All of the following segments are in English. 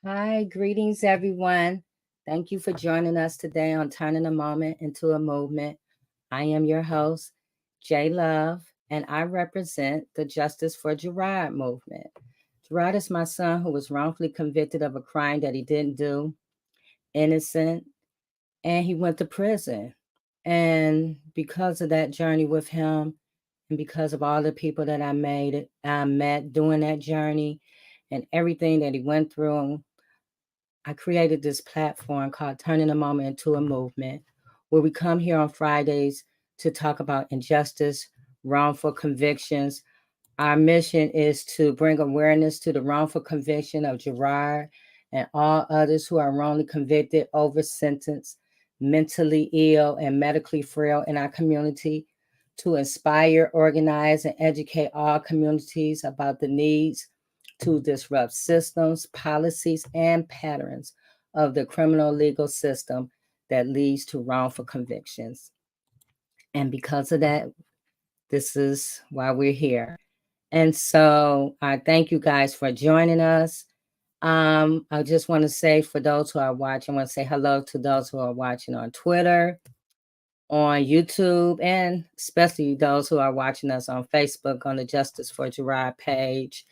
Hi, greetings, everyone. Thank you for joining us today on Turning a Moment into a Movement. I am your host, J Love, and I represent the Justice for Gerard movement. Gerard is my son who was wrongfully convicted of a crime that he didn't do, innocent, and he went to prison. And because of that journey with him, and because of all the people that I met during that journey, and everything that he went through, I created this platform called Turning a Moment into a Movement, where we come here on Fridays to talk about injustice, wrongful convictions. Our mission is to bring awareness to the wrongful conviction of Gerard and all others who are wrongly convicted, over sentenced, mentally ill, and medically frail in our community, to inspire, organize, and educate all communities about the needs to disrupt systems, policies, and patterns of the criminal legal system that leads to wrongful convictions. And because of that, this is why we're here. And so I thank you guys for joining us. I just want to say, for those who are watching, I want to say hello to those who are watching on Twitter, on YouTube, and especially those who are watching us on Facebook on the Justice for Gerard page.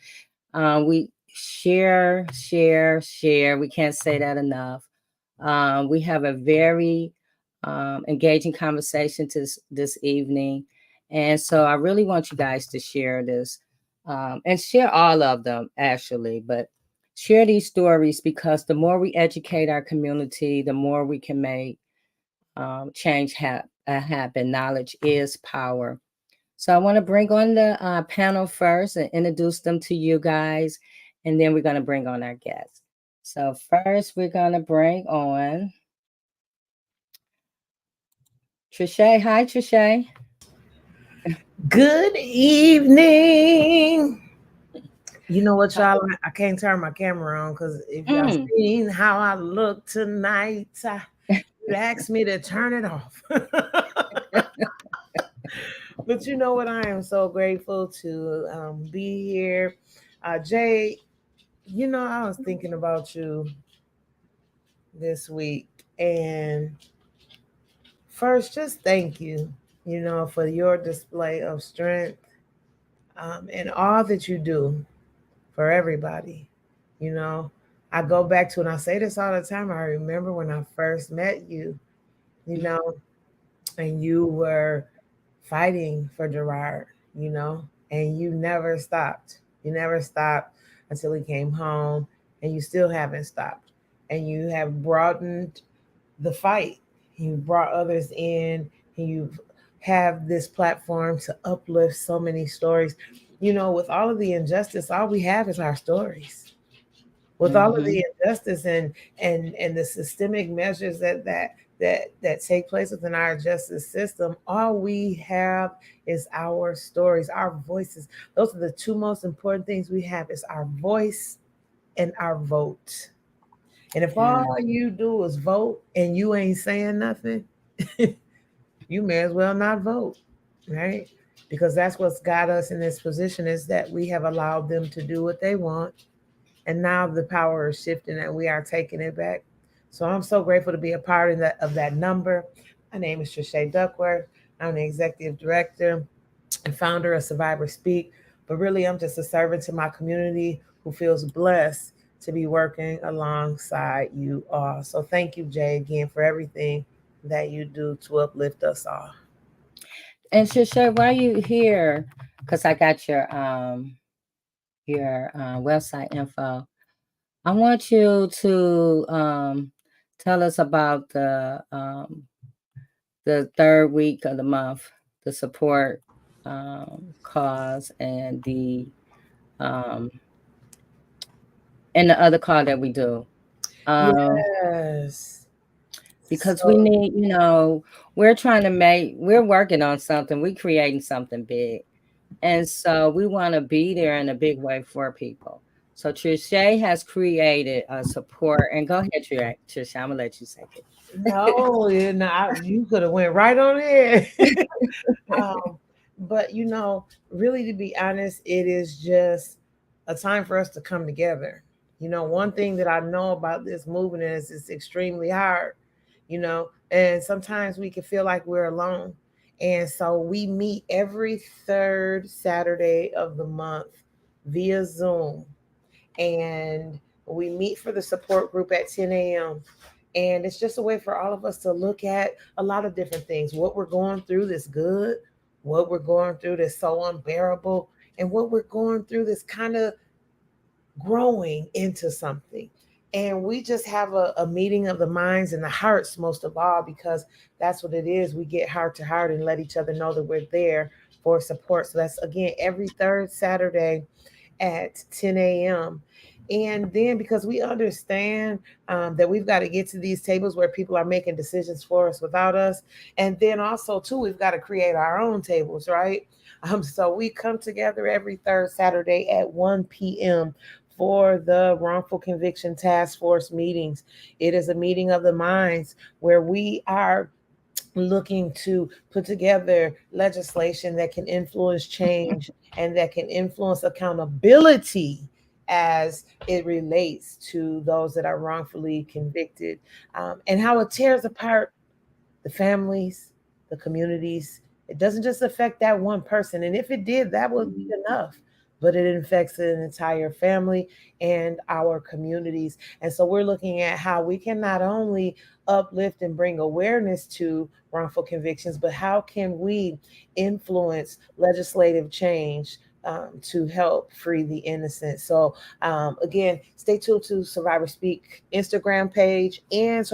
We share. We can't say that enough. We have a very engaging conversation this evening. And so I really want you guys to share this and share all of them, actually. But share these stories, because the more we educate our community, the more we can make change happen. Knowledge is power. So I want to bring on the panel first and introduce them to you guys, and then we're going to bring on our guests. So first, we're going to bring on Trischè. Hi, Trischè. Good evening. You know what, y'all? I can't turn my camera on because if y'all seen how I look tonight, you asked me to turn it off. But you know what? I am so grateful to be here. Jay, I was thinking about you this week, and first, just thank you, for your display of strength, and all that you do for everybody. You know, I go back to, and I say this all the time. I remember when I first met you, you know, and you were fighting for Gerard, and you never stopped. You never stopped until he came home, and you still haven't stopped. And you have broadened the fight. You brought others in, and you have this platform to uplift so many stories. With all of the injustice, all we have is our stories. With all of the injustice and the systemic measures that take place within our justice system, all we have is our stories, our voices. Those are the two most important things we have, is our voice and our vote. And if all you do is vote and you ain't saying nothing, you may as well not vote, right? Because that's what's got us in this position, is that we have allowed them to do what they want. And now the power is shifting and we are taking it back. So I'm so grateful to be a part of that number. My name is Trischè Duckworth. I'm the executive director and founder of Survivor Speak. But really, I'm just a servant to my community who feels blessed to be working alongside you all. So thank you, Jay, again, for everything that you do to uplift us all. And Trischè, while you here, because I got your website info, I want you to tell us about the third week of the month, the support cause, um, and the other call that we do. Yes. Because So, we need, we're working on something, we're creating something big. And so we want to be there in a big way for people. So Trischè has created a support, and go ahead, Trischè, I'm gonna let you say it. no, you could have went right on in. um, but really, to be honest, it is just a time for us to come together. One thing that I know about this movement is it's extremely hard, and sometimes we can feel like we're alone. And so we meet every third Saturday of the month via Zoom, and we meet for the support group at 10 a.m. And it's just a way for all of us to look at a lot of different things, what we're going through that's good, what we're going through that's so unbearable, and what we're going through that's kind of growing into something. And we just have a meeting of the minds and the hearts, most of all, because that's what it is. We get heart to heart and let each other know that we're there for support. So that's, again, every third Saturday at 10 a.m. And then, because we understand that we've got to get to these tables where people are making decisions for us without us. And then also, too, we've got to create our own tables, right? So we come together every third Saturday at 1 p.m. for the Wrongful Conviction Task Force meetings. It is a meeting of the minds where we are looking to put together legislation that can influence change and that can influence accountability as it relates to those that are wrongfully convicted, and how it tears apart the families, the communities. It doesn't just affect that one person. And if it did, that would be enough. But it infects an entire family and our communities. And so we're looking at how we can not only uplift and bring awareness to wrongful convictions, but how can we influence legislative change to help free the innocent. So again, stay tuned to Survivor Speak Instagram page and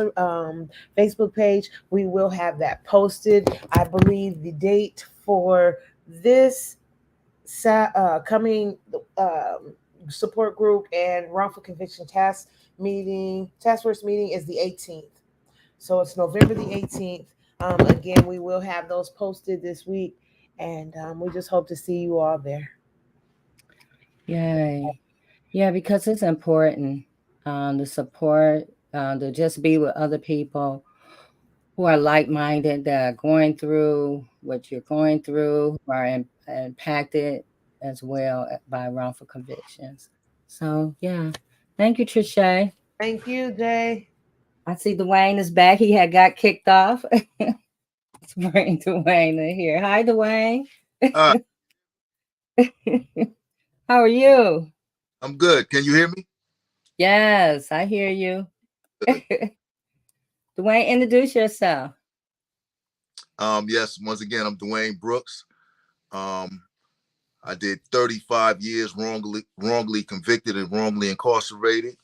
Facebook page. We will have that posted. I believe the date for this coming support group and wrongful conviction task force meeting is the 18th. So it's November the 18th. Again, we will have those posted this week, and we just hope to see you all there. Yay. Yeah, because it's important, the support, to just be with other people who are like-minded, that are going through what you're going through, who are impacted as well by wrongful convictions. So yeah, thank you, Trischè. Thank you, Jay. I see Dwayne is back. He had got kicked off. Let's bring Dwayne in here. Hi, Dwayne. Uh, How are you? I'm good. Can you hear me? Yes, I hear you. Good. Dwayne, introduce yourself. Yes, once again, I'm Dwayne Brooks. I did 35 years wrongly convicted and wrongly incarcerated.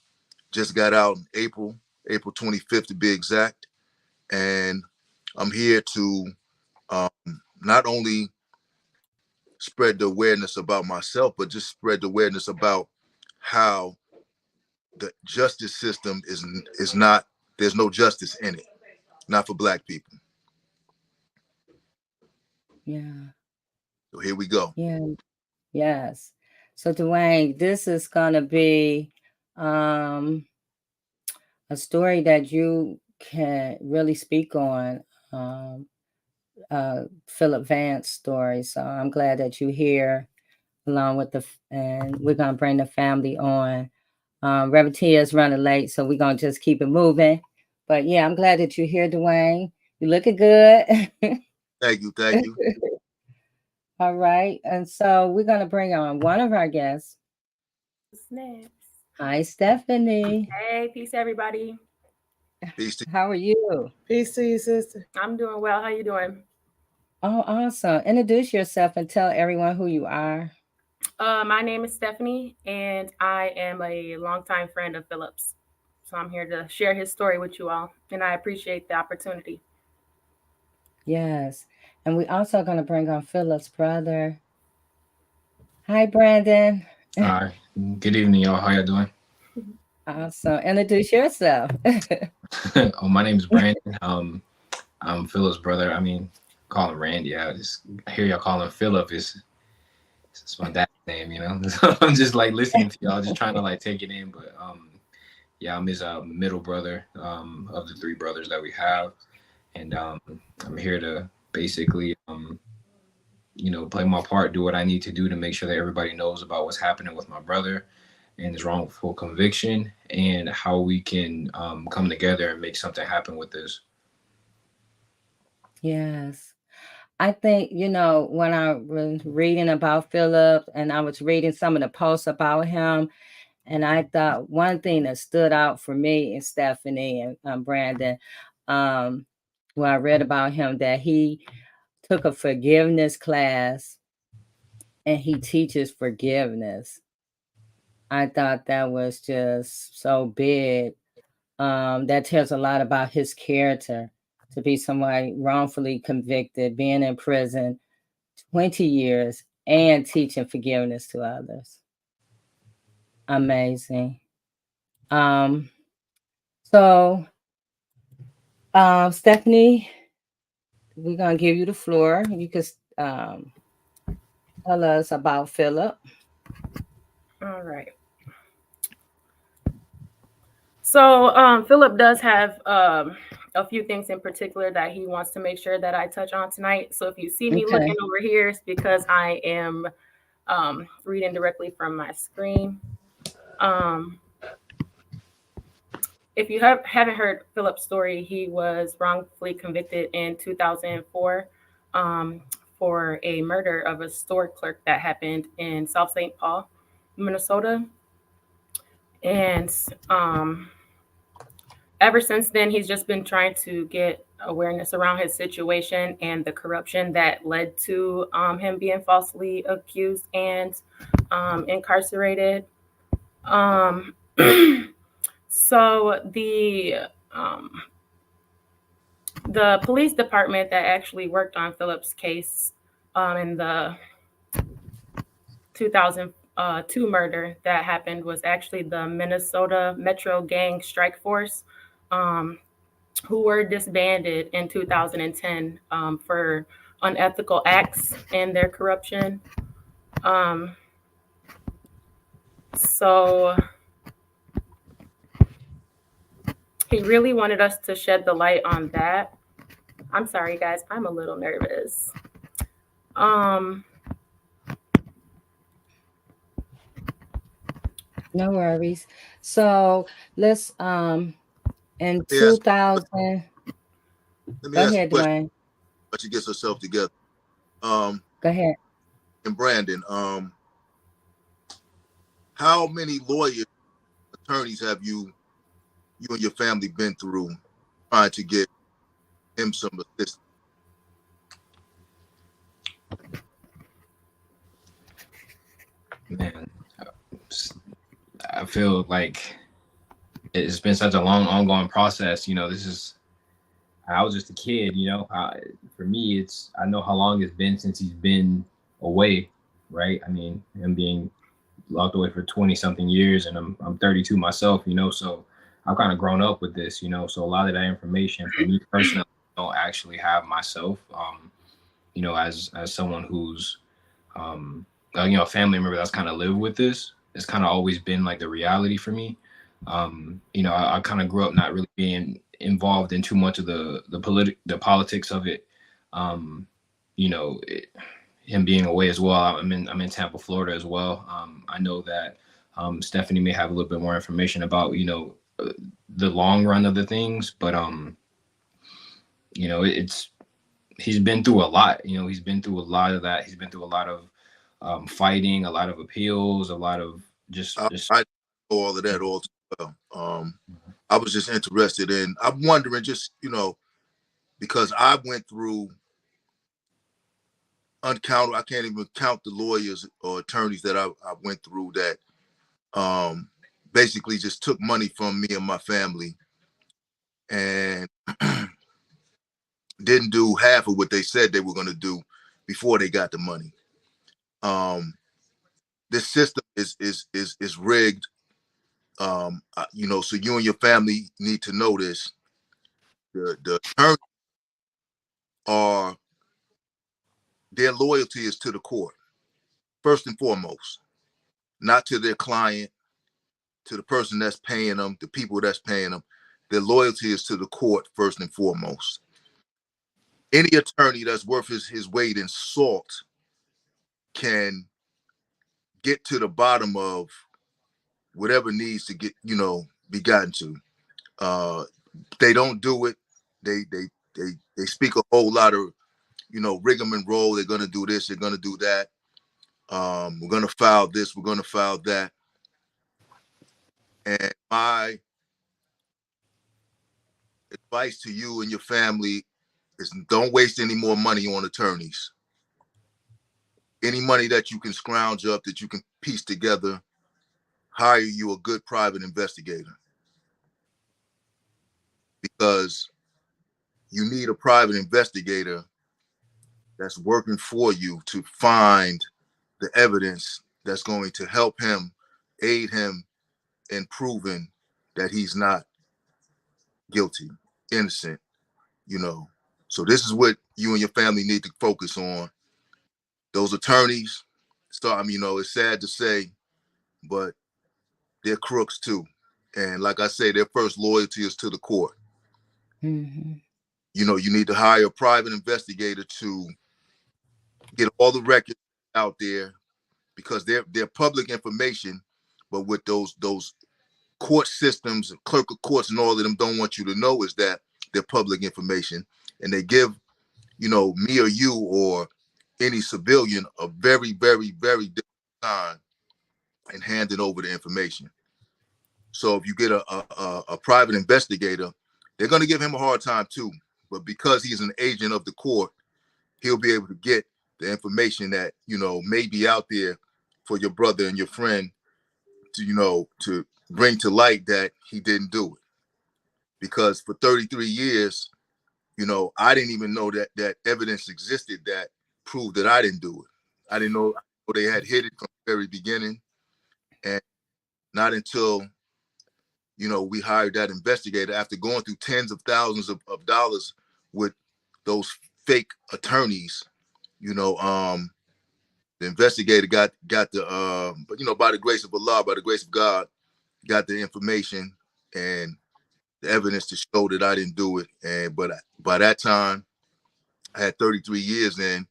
Just got out in April 25th to be exact. And I'm here to not only spread the awareness about myself, but just spread the awareness about how the justice system is not, there's no justice in it, not for Black people. Yeah. So here we go. Yeah. Yes. So Dwayne, this is gonna be a story that you can really speak on. Phillip Vance story. So I'm glad that you're here along with and we're gonna bring the family on. Reverend Tia is running late, so we're gonna just keep it moving. But yeah, I'm glad that you're here, Dwayne. You're looking good. Thank you. Thank you. All right. And so we're gonna bring on one of our guests. Snaps. Hi, Stephanie. Hey, peace, everybody. Peace to you. How are you? Peace to you, sister. I'm doing well. How you doing? Oh, awesome. Introduce yourself and tell everyone who you are. My name is Stephanie, and I am a longtime friend of Phillip's. So I'm here to share his story with you all, and I appreciate the opportunity. Yes. And we also going to bring on Phillip's brother. Hi, Brandon. Hi. Good evening, y'all. How y'all doing? Awesome. Introduce yourself. Oh, my name is Brandon. I'm Philip's brother. I mean, call him Randy. I hear y'all call him Phillip. It's my dad's name, you know. So I'm just like listening to y'all, just trying to like take it in. But yeah, I'm his middle brother of the three brothers that we have, and I'm here to basically play my part, do what I need to do to make sure that everybody knows about what's happening with my brother and his wrongful conviction, and how we can come together and make something happen with this. Yes. I think, when I was reading about Phillip and I was reading some of the posts about him, and I thought one thing that stood out for me and Stephanie and Brandon, when I read about him, that he took a forgiveness class and he teaches forgiveness. I thought that was just so big. That tells a lot about his character, to be somebody wrongfully convicted, being in prison 20 years and teaching forgiveness to others. Amazing. So Stephanie, we're going to give you the floor. You can tell us about Phillip. All right. So Phillip does have a few things in particular that he wants to make sure that I touch on tonight. So if you see me looking over here, it's because I am reading directly from my screen. If you haven't heard Phillip's story, he was wrongfully convicted in 2004 for a murder of a store clerk that happened in South St. Paul, Minnesota. And ever since then, he's just been trying to get awareness around his situation and the corruption that led to him being falsely accused and incarcerated. So the police department that actually worked on Phillip's case in the 2002 murder that happened was actually the Minnesota Metro Gang Strike Force, who were disbanded in 2010 for unethical acts and their corruption. So he really wanted us to shed the light on that. I'm sorry, guys. I'm a little nervous. No worries. So let's in Let me ask, 2000. let me Go ask a ahead, question. Dwayne. But she gets herself together. Um, Go ahead. and Brandon, how many lawyers, attorneys have you and your family been through trying to get him some assistance? Man, I feel like it's been such a long, ongoing process. You know, I was just a kid. You know, for me, I know how long it's been since he's been away, right? I mean, him being locked away for 20 something years, and I'm 32 myself. You know, so I've kind of grown up with this. You know, so a lot of that information for me personally, I don't actually have myself. You know, as someone who's you know, a family member that's kind of lived with this, it's kind of always been like the reality for me. You know, I kind of grew up not really being involved in too much of the politics of it. You know, him being away as well. I'm in Tampa, Florida as well. I know that Stephanie may have a little bit more information about, you know, the long run of the things, but you know, he's been through a lot. You know, he's been through a lot of that. He's been through a lot of fighting, a lot of appeals, a lot of just I know all of that all too well. I was just interested in, I'm wondering just, you know, because I went through uncountable, I can't even count the lawyers or attorneys that I went through that basically just took money from me and my family and didn't do half of what they said they were going to do before they got the money. This system is rigged. You know, so you and your family need to know this. The attorneys are, their loyalty is to the court first and foremost, not to their client, to the person that's paying them, the people that's paying them. Their loyalty is to the court first and foremost. Any attorney that's worth his weight in salt can get to the bottom of whatever needs to get, you know, be gotten to. They don't do it. They speak a whole lot of, you know, rigmarole. They're gonna do this. They're gonna do that. We're gonna file this. We're gonna file that. And my advice to you and your family is don't waste any more money on attorneys. Any money that you can scrounge up, that you can piece together, hire you a good private investigator, because you need a private investigator that's working for you to find the evidence that's going to help him, aid him in proving that he's not guilty, innocent, you know. So this is what you and your family need to focus on. Those attorneys, so I mean, you know, it's sad to say, but they're crooks too. And like I say, their first loyalty is to the court. Mm-hmm. You know, you need to hire a private investigator to get all the records out there, because they're public information, but with those court systems, clerk of courts and all of them don't want you to know is that they're public information, and they give, you know, me or you or any civilian a very, very, very difficult time in handing over the information. So if you get a private investigator, they're going to give him a hard time too, but because he's an agent of the court, he'll be able to get the information that, you know, may be out there for your brother and your friend to, you know, to bring to light that he didn't do it. Because for 33 years, you know, I didn't even know that evidence existed that proved that I didn't do it. I didn't know they had hid it from the very beginning. And not until, you know, we hired that investigator after going through tens of thousands of dollars with those fake attorneys, you know, the investigator got the, but, you know, by the grace of Allah, by the grace of God, got the information and the evidence to show that I didn't do it. And but by that time, I had 33 years in,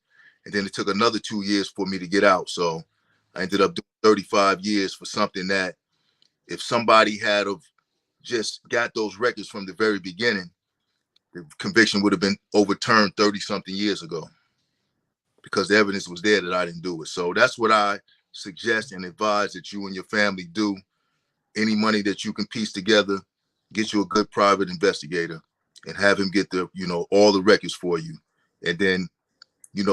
and then it took another 2 years for me to get out. So I ended up doing 35 years for something that if somebody had of just got those records from the very beginning, the conviction would have been overturned 30-something years ago, because the evidence was there that I didn't do it. So that's what I suggest and advise that you and your family do. Any money that you can piece together, get you a good private investigator and have him get the, all the records for you. And then,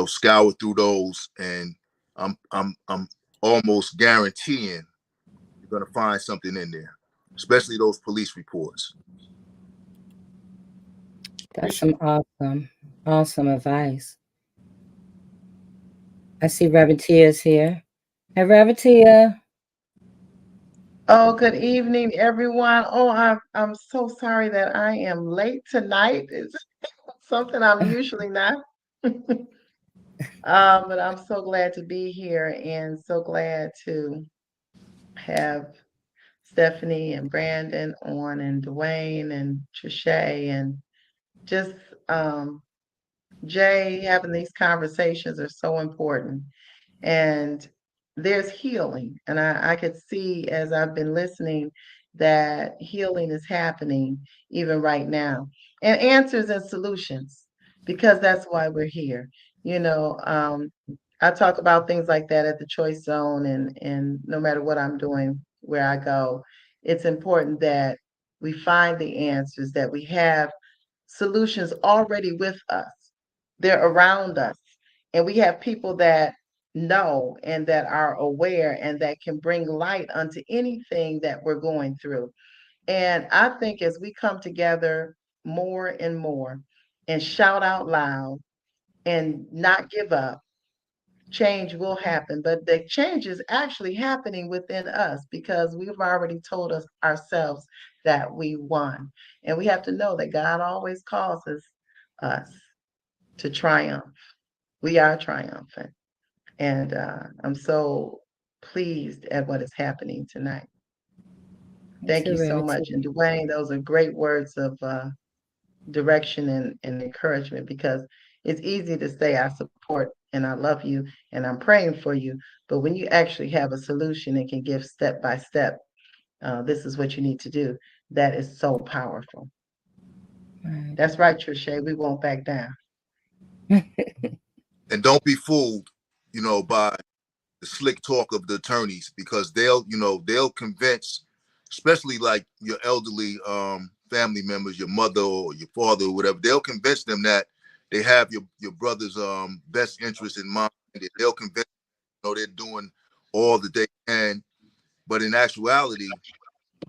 scour through those, and I'm almost guaranteeing you're gonna find something in there, especially those police reports. That's some awesome advice. I see Reverend Tia's here. Hey, Reverend Tia. Oh, good evening, everyone. Oh, I'm so sorry that I am late tonight. It's something I'm usually not. But I'm so glad to be here and so glad to have Stephanie and Brandon on, and Dwayne and Trischè, and just Jay. Having these conversations are so important. And there's healing. And I could see as I've been listening that healing is happening even right now, and answers and solutions, because that's why we're here. I talk about things like that at the Choice Zone, and no matter what I'm doing, where I go, it's important that we find the answers, that we have solutions already with us. They're around us. And we have people that know and that are aware and that can bring light onto anything that we're going through. And I think as we come together more and more and shout out loud and not give up, change will happen. But the change is actually happening within us, because we've already told us ourselves that we won. And we have to know that God always causes us to triumph. We are triumphant. And I'm so pleased at what is happening tonight. Thank you so much. And Dwayne, those are great words of direction and encouragement, because it's easy to say I support and I love you and I'm praying for you. But when you actually have a solution and can give step by step, this is what you need to do, that is so powerful. Right. That's right, Trischè. We won't back down. And don't be fooled, by the slick talk of the attorneys, because they'll convince, especially like your elderly family members, your mother or your father or whatever, they'll convince them that they have your brother's best interest in mind. They'll convince they're doing all that they can, but in actuality,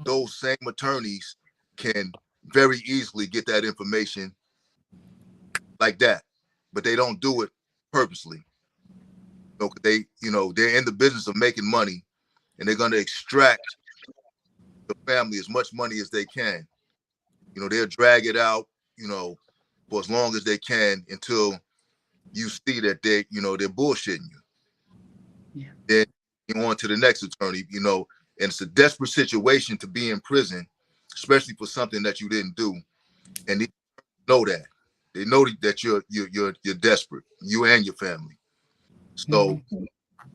those same attorneys can very easily get that information like that, but they don't do it purposely. They're in the business of making money, and they're going to extract the family as much money as they can. They'll drag it out, for as long as they can, until you see that they're bullshitting you. Yeah. Then you on to the next attorney, and it's a desperate situation to be in prison, especially for something that you didn't do. And they know that. They know that you're desperate, you and your family. So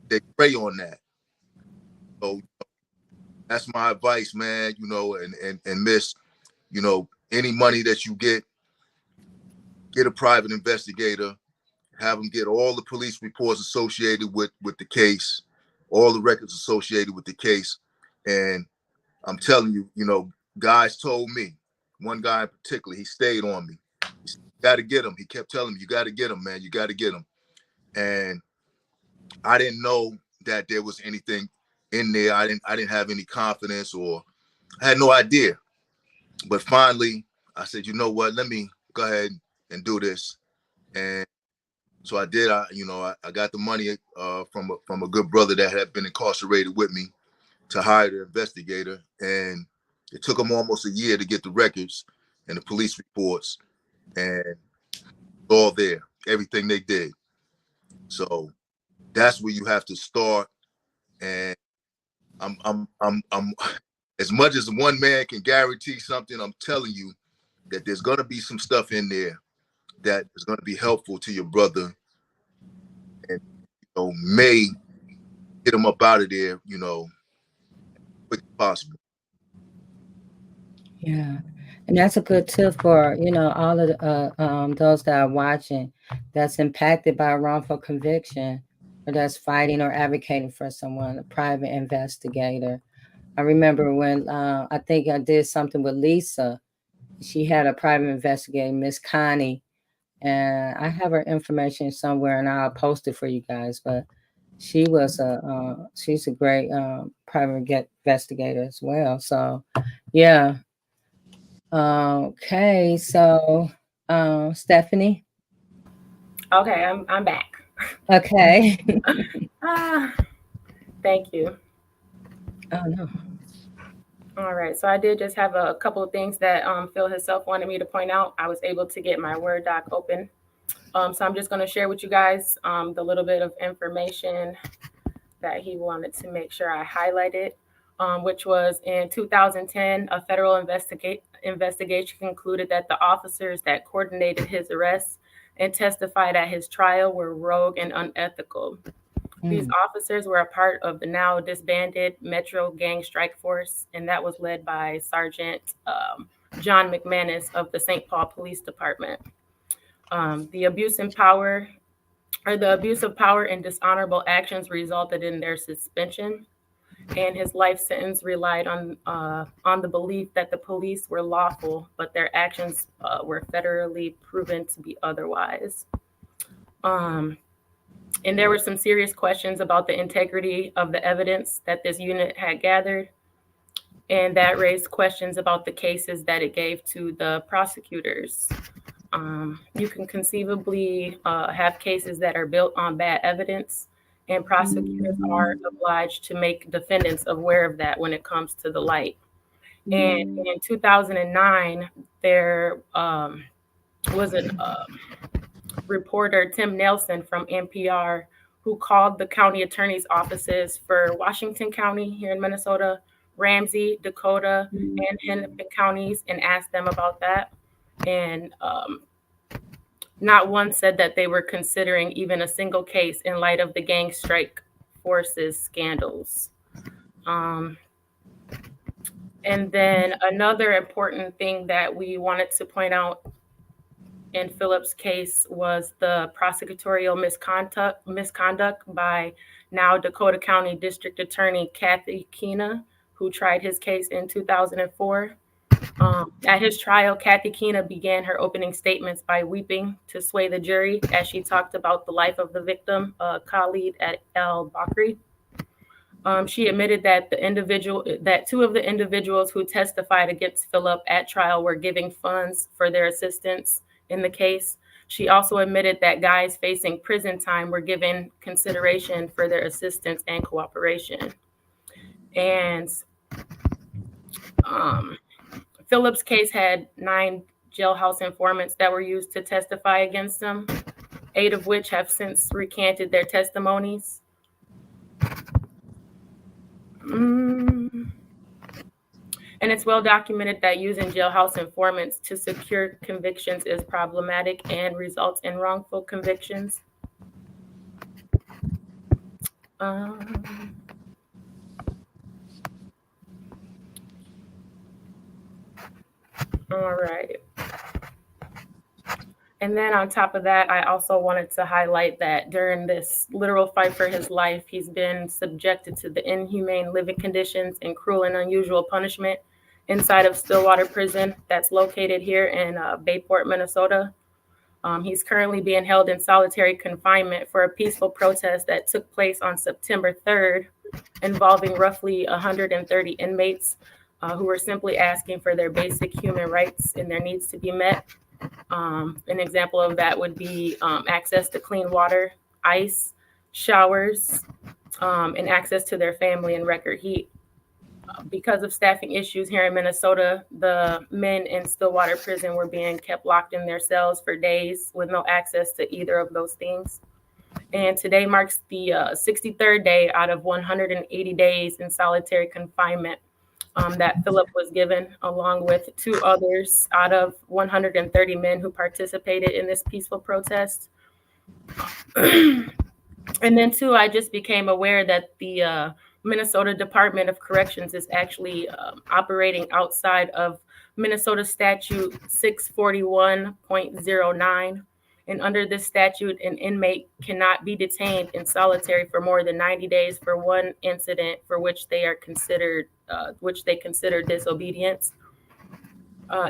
they prey on that. So that's my advice, man. And miss, any money that you get a private investigator, have them get all the police reports associated with the case, all the records associated with the case. And I'm telling you, guys told me, one guy in particular, he stayed on me. He said, you got to get him. He kept telling me, you got to get him, man. You got to get him. And I didn't know that there was anything in there. I didn't have any confidence, or I had no idea. But finally, I said, you know what? Let me go ahead and do this. And so I did. I got the money from a good brother that had been incarcerated with me to hire the investigator, and it took them almost a year to get the records and the police reports, and it's all there, everything they did. So that's where you have to start. And I'm as much as one man can guarantee something, I'm telling you that there's going to be some stuff in there that is going to be helpful to your brother, and may get him up out of there, quick as possible. Yeah. And that's a good tip for, all of those that are watching that's impacted by a wrongful conviction or that's fighting or advocating for someone, a private investigator. I remember when I think I did something with Lisa. She had a private investigator, Miss Connie, and I have her information somewhere and I'll post it for you guys. But she's a great private investigator as well. So, yeah. Okay, so Stephanie. Okay, I'm back. Okay. Thank you. Oh no. All right, so I did just have a couple of things that Phil himself wanted me to point out. I was able to get my Word doc open. So I'm just going to share with you guys the little bit of information that he wanted to make sure I highlighted, which was in 2010, a federal investigation concluded that the officers that coordinated his arrest and testified at his trial were rogue and unethical. These officers were a part of the now disbanded Metro Gang Strike Force, and that was led by Sergeant John McManus of the St. Paul Police Department. The abuse of power and dishonorable actions resulted in their suspension, and his life sentence relied on the belief that the police were lawful, but their actions were federally proven to be otherwise. And there were some serious questions about the integrity of the evidence that this unit had gathered, and that raised questions about the cases that it gave to the prosecutors. You can conceivably have cases that are built on bad evidence, and prosecutors are obliged to make defendants aware of that when it comes to the light. And in 2009, there was a reporter, Tim Nelson from NPR, who called the county attorney's offices for Washington County here in Minnesota, Ramsey, Dakota, and Hennepin counties and asked them about that. And not one said that they were considering even a single case in light of the gang strike forces scandals. And then another important thing that we wanted to point out in Phillip's case was the prosecutorial misconduct by now Dakota County District Attorney Kathy Keena, who tried his case in 2004. At his trial, Kathy Keena began her opening statements by weeping to sway the jury as she talked about the life of the victim, Khalid al-Bakri. She admitted that two of the individuals who testified against Phillip at trial were giving funds for their assistance in the case. She also admitted that guys facing prison time were given consideration for their assistance and cooperation. And Phillip's case had 9 jailhouse informants that were used to testify against him, 8 of which have since recanted their testimonies. And it's well documented that using jailhouse informants to secure convictions is problematic and results in wrongful convictions. All right. And then on top of that, I also wanted to highlight that during this literal fight for his life, he's been subjected to the inhumane living conditions and cruel and unusual punishment inside of Stillwater Prison that's located here in Bayport, Minnesota. He's currently being held in solitary confinement for a peaceful protest that took place on September 3rd, involving roughly 130 inmates who were simply asking for their basic human rights and their needs to be met. An example of that would be access to clean water, ice, showers, and access to their family and record heat. Because of staffing issues here in Minnesota, the men in Stillwater Prison were being kept locked in their cells for days with no access to either of those things. And today marks the 63rd day out of 180 days in solitary confinement that Phillip was given, along with 2 others out of 130 men who participated in this peaceful protest. And then too, I just became aware that the Minnesota Department of Corrections is actually operating outside of Minnesota Statute 641.09. And under this statute, an inmate cannot be detained in solitary for more than 90 days for one incident for which they consider disobedience.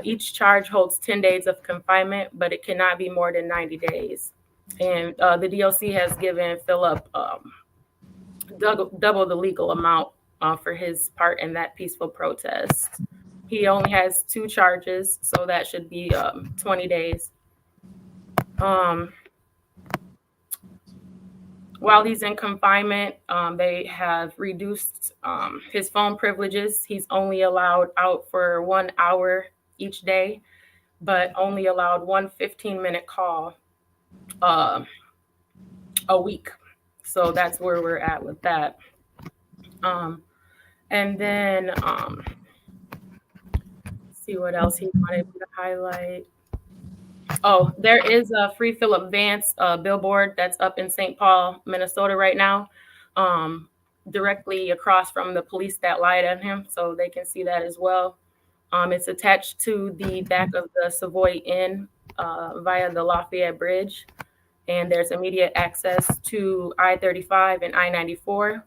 Each charge holds 10 days of confinement, but it cannot be more than 90 days. And the DOC has given Phillip double the legal amount for his part in that peaceful protest. He only has 2 charges, so that should be 20 days. While he's in confinement, they have reduced his phone privileges. He's only allowed out for 1 hour each day, but only allowed 1 15-minute call a week. So that's where we're at with that. And then see what else he wanted me to highlight. Oh, there is a Free Phillip Vance billboard that's up in St. Paul, Minnesota right now, directly across from the police that lied on him, so they can see that as well. It's attached to the back of the Savoy Inn via the Lafayette Bridge, and there's immediate access to I-35 and I-94.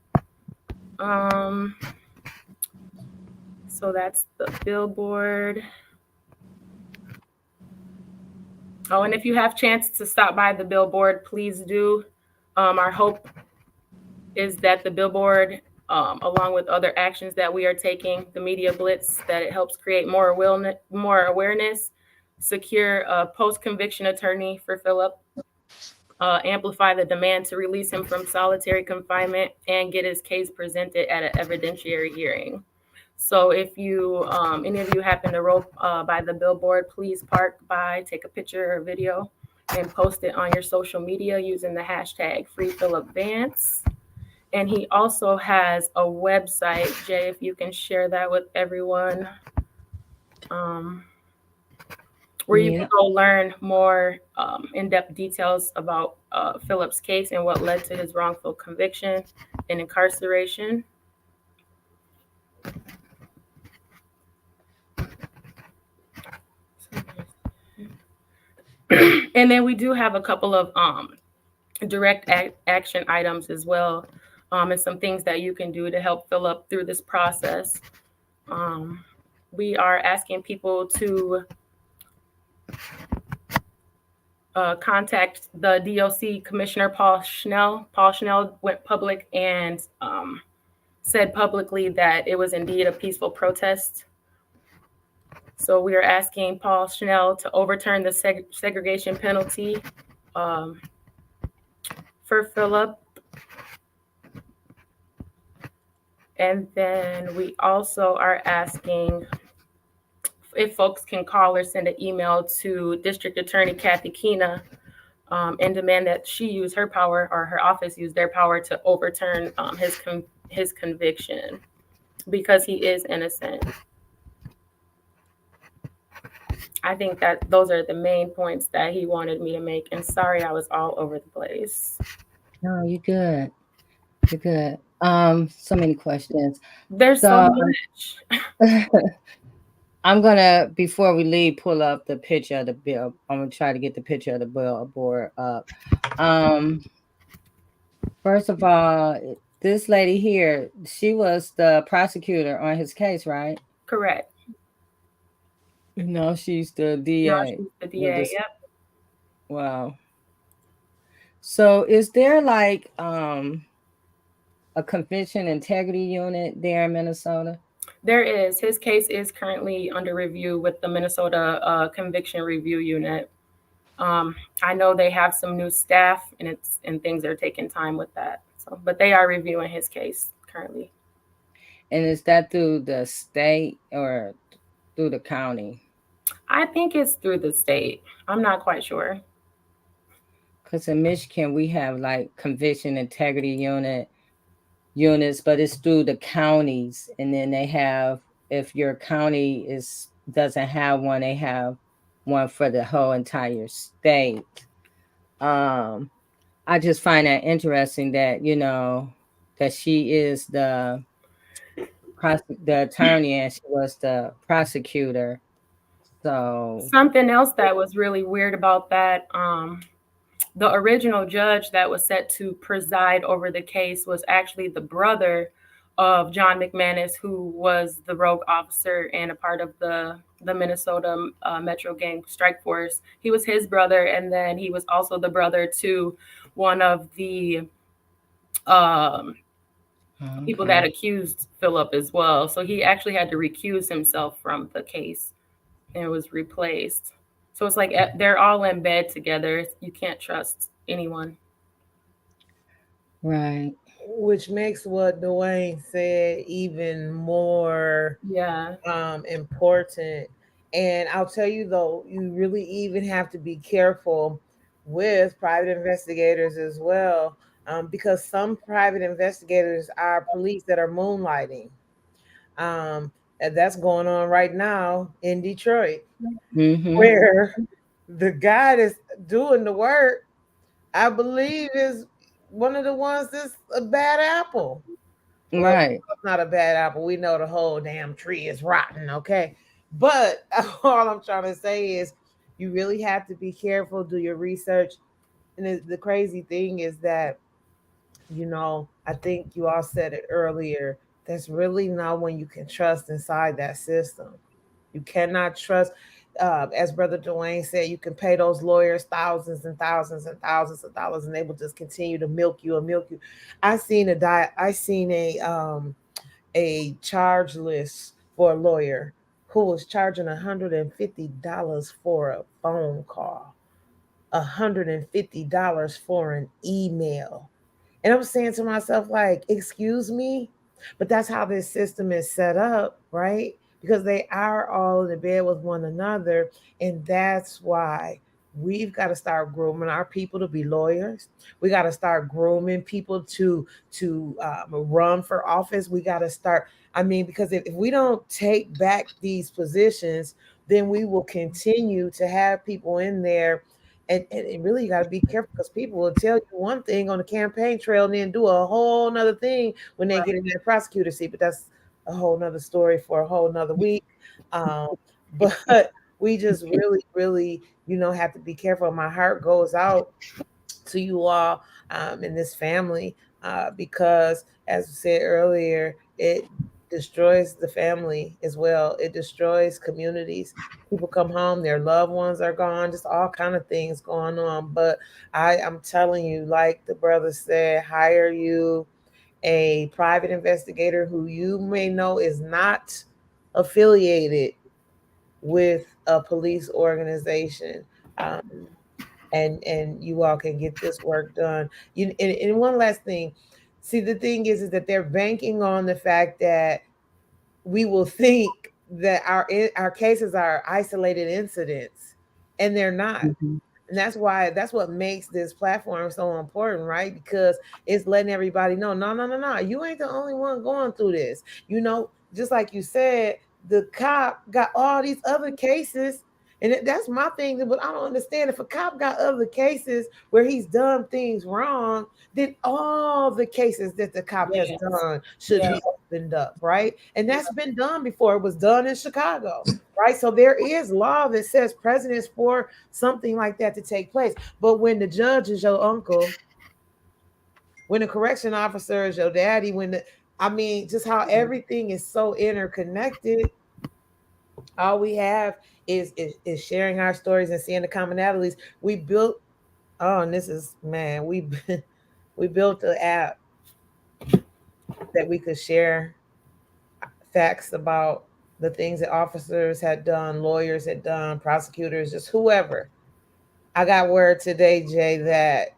So that's the billboard. Oh, and if you have chance to stop by the billboard, please do. Our hope is that the billboard, along with other actions that we are taking, the media blitz, that it helps create more awareness, secure a post-conviction attorney for Phillip, amplify the demand to release him from solitary confinement, and get his case presented at an evidentiary hearing. So if you, any of you happen to roll by the billboard, please park by, take a picture or video, and post it on your social media using the hashtag #FreePhillipVance. And he also has a website, Jay, if you can share that with everyone, where you can go learn more in-depth details about Phillip's case and what led to his wrongful conviction and incarceration. And then we do have a couple of direct action items as well, and some things that you can do to help Phillip through this process. We are asking people to contact the DOC Commissioner Paul Schnell. Paul Schnell went public and said publicly that it was indeed a peaceful protest. So we are asking Paul Schnell to overturn the segregation penalty for Phillip. And then we also are asking if folks can call or send an email to District Attorney Kathy Keena and demand that she use her power, or her office use their power, to overturn his conviction, because he is innocent. I think that those are the main points that he wanted me to make. And sorry, I was all over the place. No, you're good. You're good. So many questions. There's so much. I'm gonna, before we leave, pull up the picture of the bill. I'm gonna try to get the picture of the billboard up. First of all, this lady here, she was the prosecutor on his case, right? Correct. No, she's the DA. No, she's the DA, yep. Wow. So is there like a conviction integrity unit there in Minnesota? There is. His case is currently under review with the Minnesota Conviction Review Unit. I know they have some new staff, and things are taking time with that. So, but they are reviewing his case currently. And is that through the state or through the county? I think it's through the state. I'm not quite sure. Because in Michigan, we have like conviction integrity units, but it's through the counties. And then they have, if your county doesn't have one, they have one for the whole entire state. I just find that interesting that, that she is the attorney and she was the prosecutor. So something else that was really weird about that, the original judge that was set to preside over the case was actually the brother of John McManus, who was the rogue officer and a part of the Minnesota Metro Gang Strike Force. He was his brother, and then he was also the brother to one of the people that accused Phillip as well. So he actually had to recuse himself from the case and was replaced. So it's like they're all in bed together. You can't trust anyone. Right. Which makes what Dwayne said even more important. And I'll tell you though, you really even have to be careful with private investigators as well, because some private investigators are police that are moonlighting. And that's going on right now in Detroit, where the guy that's doing the work, I believe, is one of the ones that's a bad apple. Well, Right. it's not a bad apple. We know the whole damn tree is rotten, okay? But all I'm trying to say is you really have to be careful, do your research. And the crazy thing is that, I think you all said it earlier, there's really no one you can trust inside that system. You cannot trust. As Brother Dwayne said, you can pay those lawyers thousands and thousands and thousands of dollars, and they will just continue to milk you and milk you. I seen a charge list for a lawyer who was charging $150 for a phone call, $150 for an email. And I'm saying to myself, like, excuse me, but that's how this system is set up, right? Because they are all in the bed with one another. And that's why we've got to start grooming our people to be lawyers. We got to start grooming people to run for office. We got to start. I mean, because if we don't take back these positions, then we will continue to have people in there. And really, you got to be careful, because people will tell you one thing on the campaign trail and then do a whole nother thing when they get in their prosecutor seat. But that's a whole nother story for a whole nother week. But we just really, really, have to be careful. My heart goes out to you all in this family, because, as I said earlier, it destroys the family as well. It destroys communities. People come home, their loved ones are gone, just all kind of things going on. But I'm telling you, like the brother said, hire you a private investigator who you may know is not affiliated with a police organization. And you all can get this work done. And one last thing, see, the thing is that they're banking on the fact that we will think that our cases are isolated incidents, and they're not. And that's what makes this platform so important, right? Because it's letting everybody know, no, you ain't the only one going through this. Just like you said, the cop got all these other cases. And that's my thing, but I don't understand. If a cop got other cases where he's done things wrong, then all the cases that the cop has done should be opened up, right? And that's been done before. It was done in Chicago, right? So there is law that says precedence for something like that to take place. But when the judge is your uncle, when the correction officer is your daddy, just how everything is so interconnected. All we have is sharing our stories and seeing the commonalities. We built, and this is, man, we built an app that we could share facts about the things that officers had done, lawyers had done, prosecutors, just whoever. I got word today, Jay, that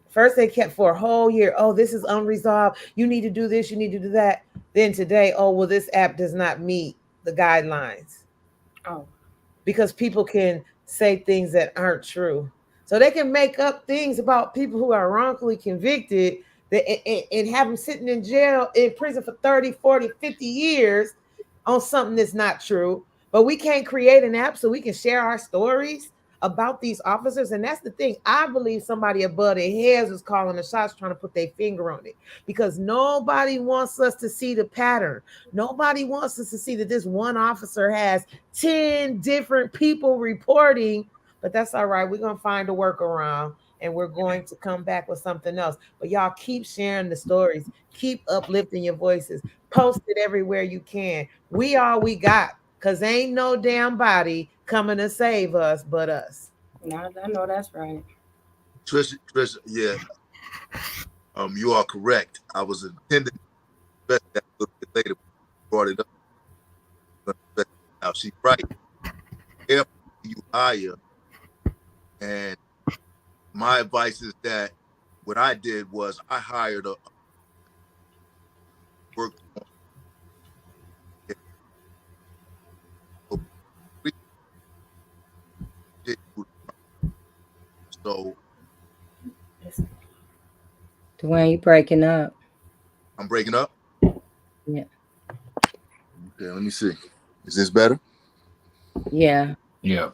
first they kept for a whole year, oh, this is unresolved, you need to do this, you need to do that. Then today, oh, well, this app does not meet the guidelines. Oh. Because people can say things that aren't true. So they can make up things about people who are wrongfully convicted and have them sitting in jail, in prison for 30, 40, 50 years on something that's not true. But we can't create an app so we can share our stories about these officers. And that's the thing. I believe somebody above their heads is calling the shots, trying to put their finger on it, because nobody wants us to see the pattern. Nobody wants us to see that this one officer has 10 different people reporting. But that's all right. We're going to find a workaround, and we're going to come back with something else. But y'all keep sharing the stories. Keep uplifting your voices. Post it everywhere you can. We all we got, because ain't no damn body coming to save us but us. I know that's right. Trischè, yeah. You are correct. I was intending to address that a little bit later, but brought it up. Now she's right. Careful who you hire. And my advice is that what I did was I hired a work so Dwayne, you breaking up. I'm breaking up. Yeah. Okay, let me see. Is this better? Yeah. Yeah.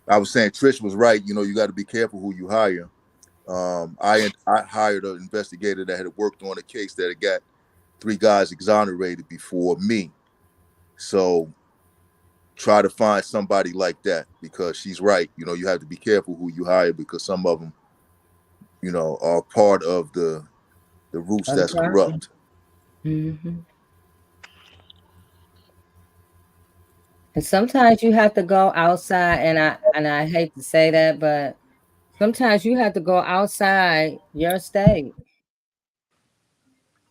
I was saying Trish was right. You know, you got to be careful who you hire. I hired an investigator that had worked on a case that had got 3 guys exonerated before me. So try to find somebody like that, because she's right. You know, you have to be careful who you hire, because some of them, you know, are part of the roots that's corrupt. Mm-hmm. And sometimes you have to go outside, and I hate to say that, but sometimes you have to go outside your state.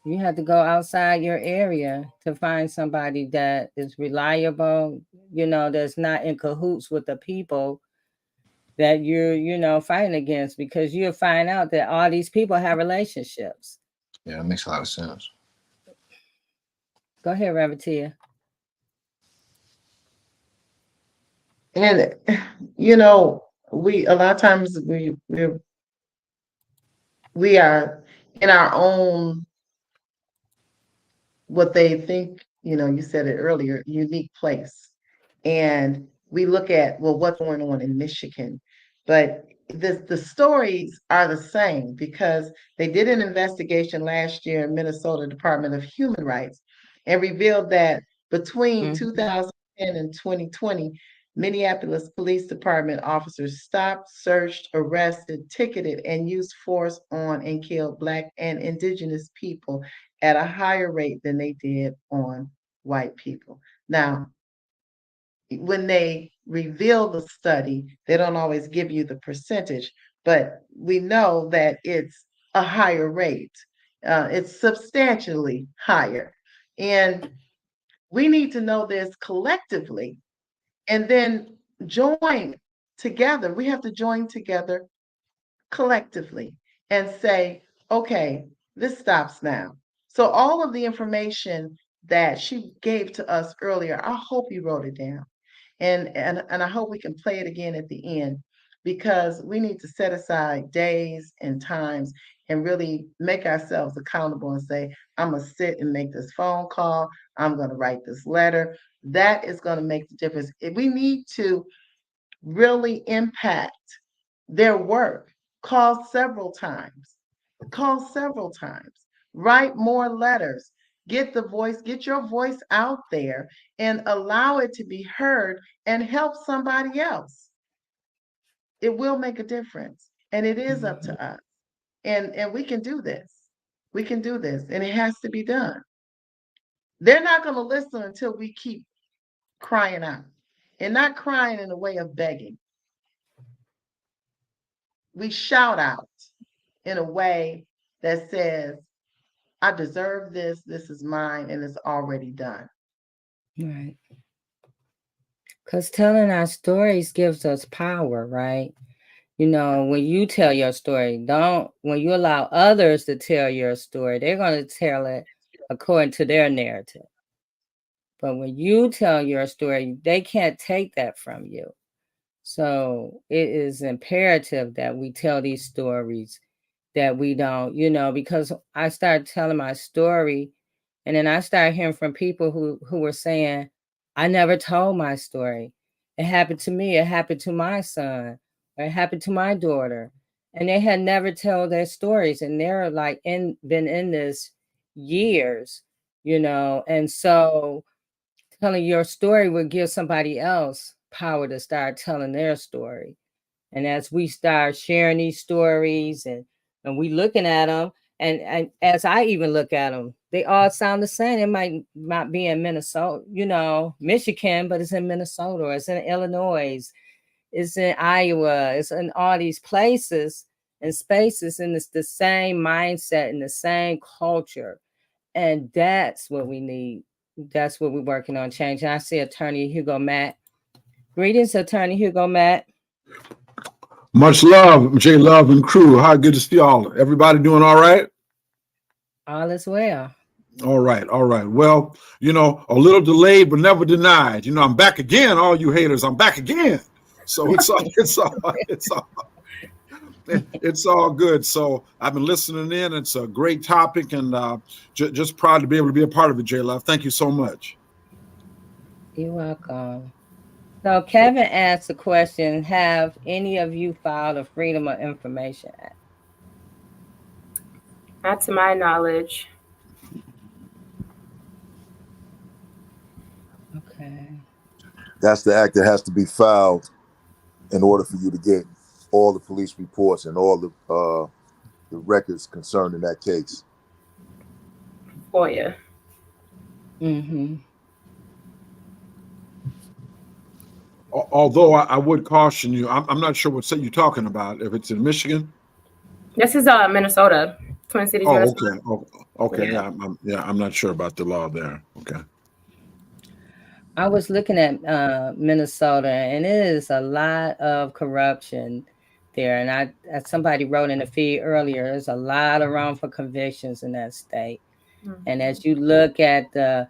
You have to go outside your area to find somebody that is reliable, you know, that's not in cahoots with the people that you're, you know, fighting against, because you'll find out that all these people have relationships. Yeah, that makes a lot of sense. Go ahead, Ravitia. And you know, a lot of times we are in our own, what they think, you know, you said it earlier, unique place. And we look at, well, what's going on in Michigan? But the stories are the same, because they did an investigation last year in Minnesota Department of Human Rights and revealed that between 2010 and 2020, Minneapolis Police Department officers stopped, searched, arrested, ticketed, and used force on and killed Black and Indigenous people at a higher rate than they did on white people. Now, when they reveal the study, they don't always give you the percentage, but we know that it's a higher rate. It's substantially higher. And we need to know this collectively, and then join together. We have to join together collectively and say, okay, this stops now. So all of the information that she gave to us earlier, I hope you wrote it down. And I hope we can play it again at the end, because we need to set aside days and times and really make ourselves accountable and say, I'm going to sit and make this phone call. I'm going to write this letter. That is going to make the difference. We need to really impact their work. Call several times. Write more letters. Get your voice out there and allow it to be heard, and help somebody else. It will make a difference. And it is up to us. And we can do this. We can do this. And it has to be done. They're not going to listen until we keep crying out, and not crying in a way of begging. We shout out in a way that says, I deserve this, this is mine, and it's already done. Right. Because telling our stories gives us power, right? You know, when you tell your story, when you allow others to tell your story, they're going to tell it according to their narrative. But when you tell your story, they can't take that from you. So it is imperative that we tell these stories, that we don't, you know, because I started telling my story, and then I started hearing from people who were saying, I never told my story. It happened to me. It happened to my son. Or it happened to my daughter. And they had never told their stories. And they're like been in this years, you know. And so telling your story would give somebody else power to start telling their story. And as we start sharing these stories and we looking at them, and as I even look at them, they all sound the same. It might not be in Minnesota, you know, Michigan, but it's in Minnesota, or it's in Illinois, it's in Iowa, it's in all these places and spaces, and it's the same mindset and the same culture. And that's what we need. That's what we're working on changing. I see Attorney Hugo Matt. Greetings, Attorney Hugo Matt. Much love, J Love and crew. How good to see y'all. Everybody doing all right? All is well. All right, all right. Well, you know, a little delayed, but never denied. You know, I'm back again, all you haters. I'm back again. So it's all good. So I've been listening in. It's a great topic, and just proud to be able to be a part of it, J Love. Thank you so much. You're welcome. So Kevin asked a question: have any of you filed a Freedom of Information Act? Not to my knowledge. Okay. That's the act that has to be filed in order for you to get all the police reports and all the records concerning that case. FOIA. Mm-hmm. Although I would caution you, I'm not sure what state you're talking about. If it's in Michigan. This is Minnesota, Twin Cities, Minnesota. Okay. Okay. Yeah, I'm not sure about the law there. Okay. I was looking at Minnesota, and it is a lot of corruption there. And as somebody wrote in the feed earlier, there's a lot of wrongful convictions in that state. Mm-hmm. And as you look at the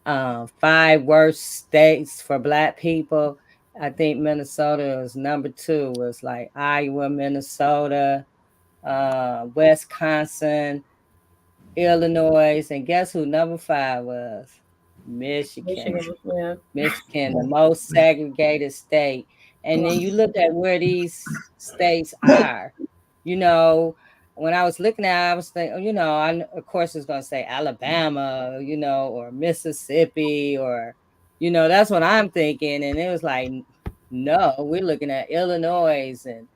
5 worst states for Black people, I think Minnesota is number 2. Was like Iowa, Minnesota, Wisconsin, Illinois, and guess who number 5 was? Michigan. Yeah. Michigan, the most segregated state. And then you look at where these states are. You know, when I was looking at it, I was thinking, you know, of course it's going to say Alabama, you know, or Mississippi, or, you know, that's what I'm thinking. And it was like, no, we're looking at Illinois and,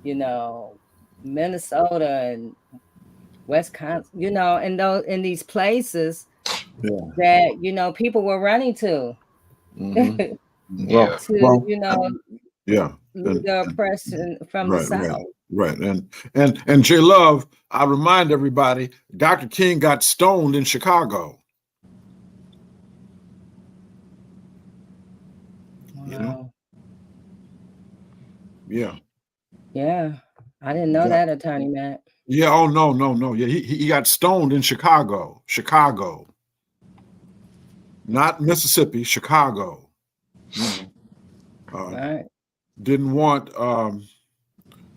you know, Minnesota and Wisconsin, you know, and those in these places that, you know, people were running to. Mm-hmm. You know, the oppression from the South. Right. And J Love, I remind everybody, Dr. King got stoned in Chicago. Wow. You know? Yeah. Yeah. I didn't know that, Attorney Matt. Yeah. Oh, no. Yeah, he got stoned in Chicago. Not Mississippi, Chicago. Right. Didn't want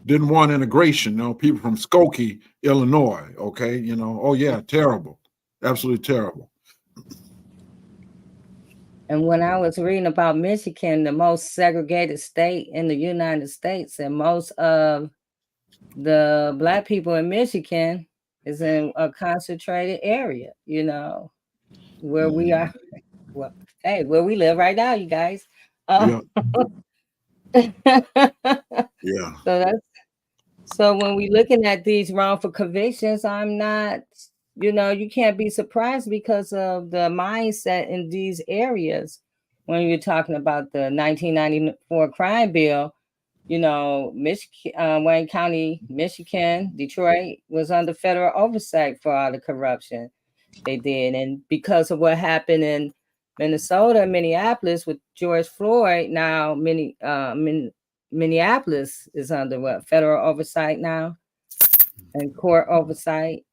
integration. You know, people from Skokie, Illinois. Okay, you know. Oh yeah, terrible, absolutely terrible. And when I was reading about Michigan, the most segregated state in the United States, and most of the Black people in Michigan is in a concentrated area. You know, where we are. Well, hey, where we live right now, you guys. Yeah. So when we're looking at these wrongful convictions, I'm not, you know, you can't be surprised because of the mindset in these areas. When you're talking about the 1994 crime bill, you know, Michigan, Wayne County, Michigan, Detroit was under federal oversight for all the corruption they did. And because of what happened in Minnesota, Minneapolis with George Floyd, now Minneapolis is under federal oversight now and court oversight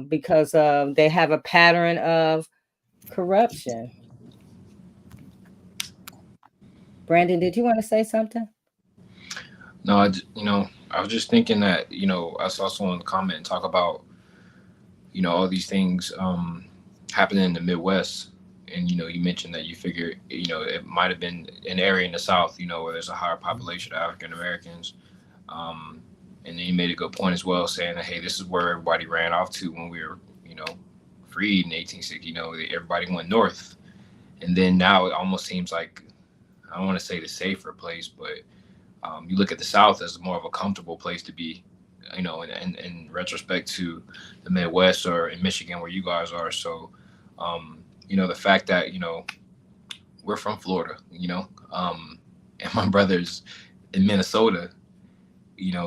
because they have a pattern of corruption. Brandon, did you want to say something? No, I was just thinking that, you know, I saw someone comment and talk about, you know, all these things happening in the Midwest and you mentioned that you figure it might have been an area in the South, where there's a higher population of African Americans. And then you made a good point as well, saying that, hey, this is where everybody ran off to when we were, freed in 1860. Everybody went north, and then now it almost seems like, I don't want to say the safer place, but you look at the South as more of a comfortable place to be, in retrospect to the Midwest or in Michigan where you guys are. So, the fact that we're from Florida, and my brother's in Minnesota.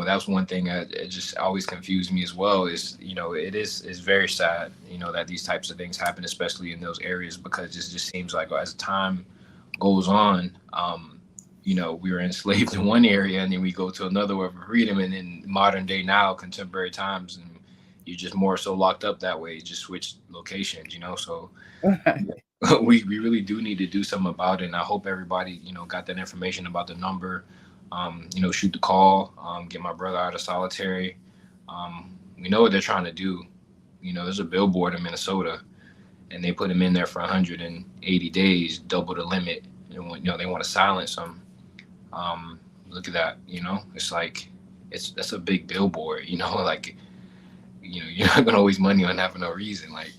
That's one thing that it just always confused me as well is, it's very sad, that these types of things happen, especially in those areas, because it just seems like as time goes on, we were enslaved in one area and then we go to another where for freedom. And in modern day now, contemporary times, and you're just more so locked up that way, just switch locations, so we really do need to do something about it. And I hope everybody, got that information about the number. Shoot the call, get my brother out of solitary. We know what they're trying to do. There's a billboard in Minnesota and they put him in there for 180 days, double the limit. And they want to silence him. Look at that, it's like, that's a big billboard, like, you're not going to waste money on that for no reason. Like,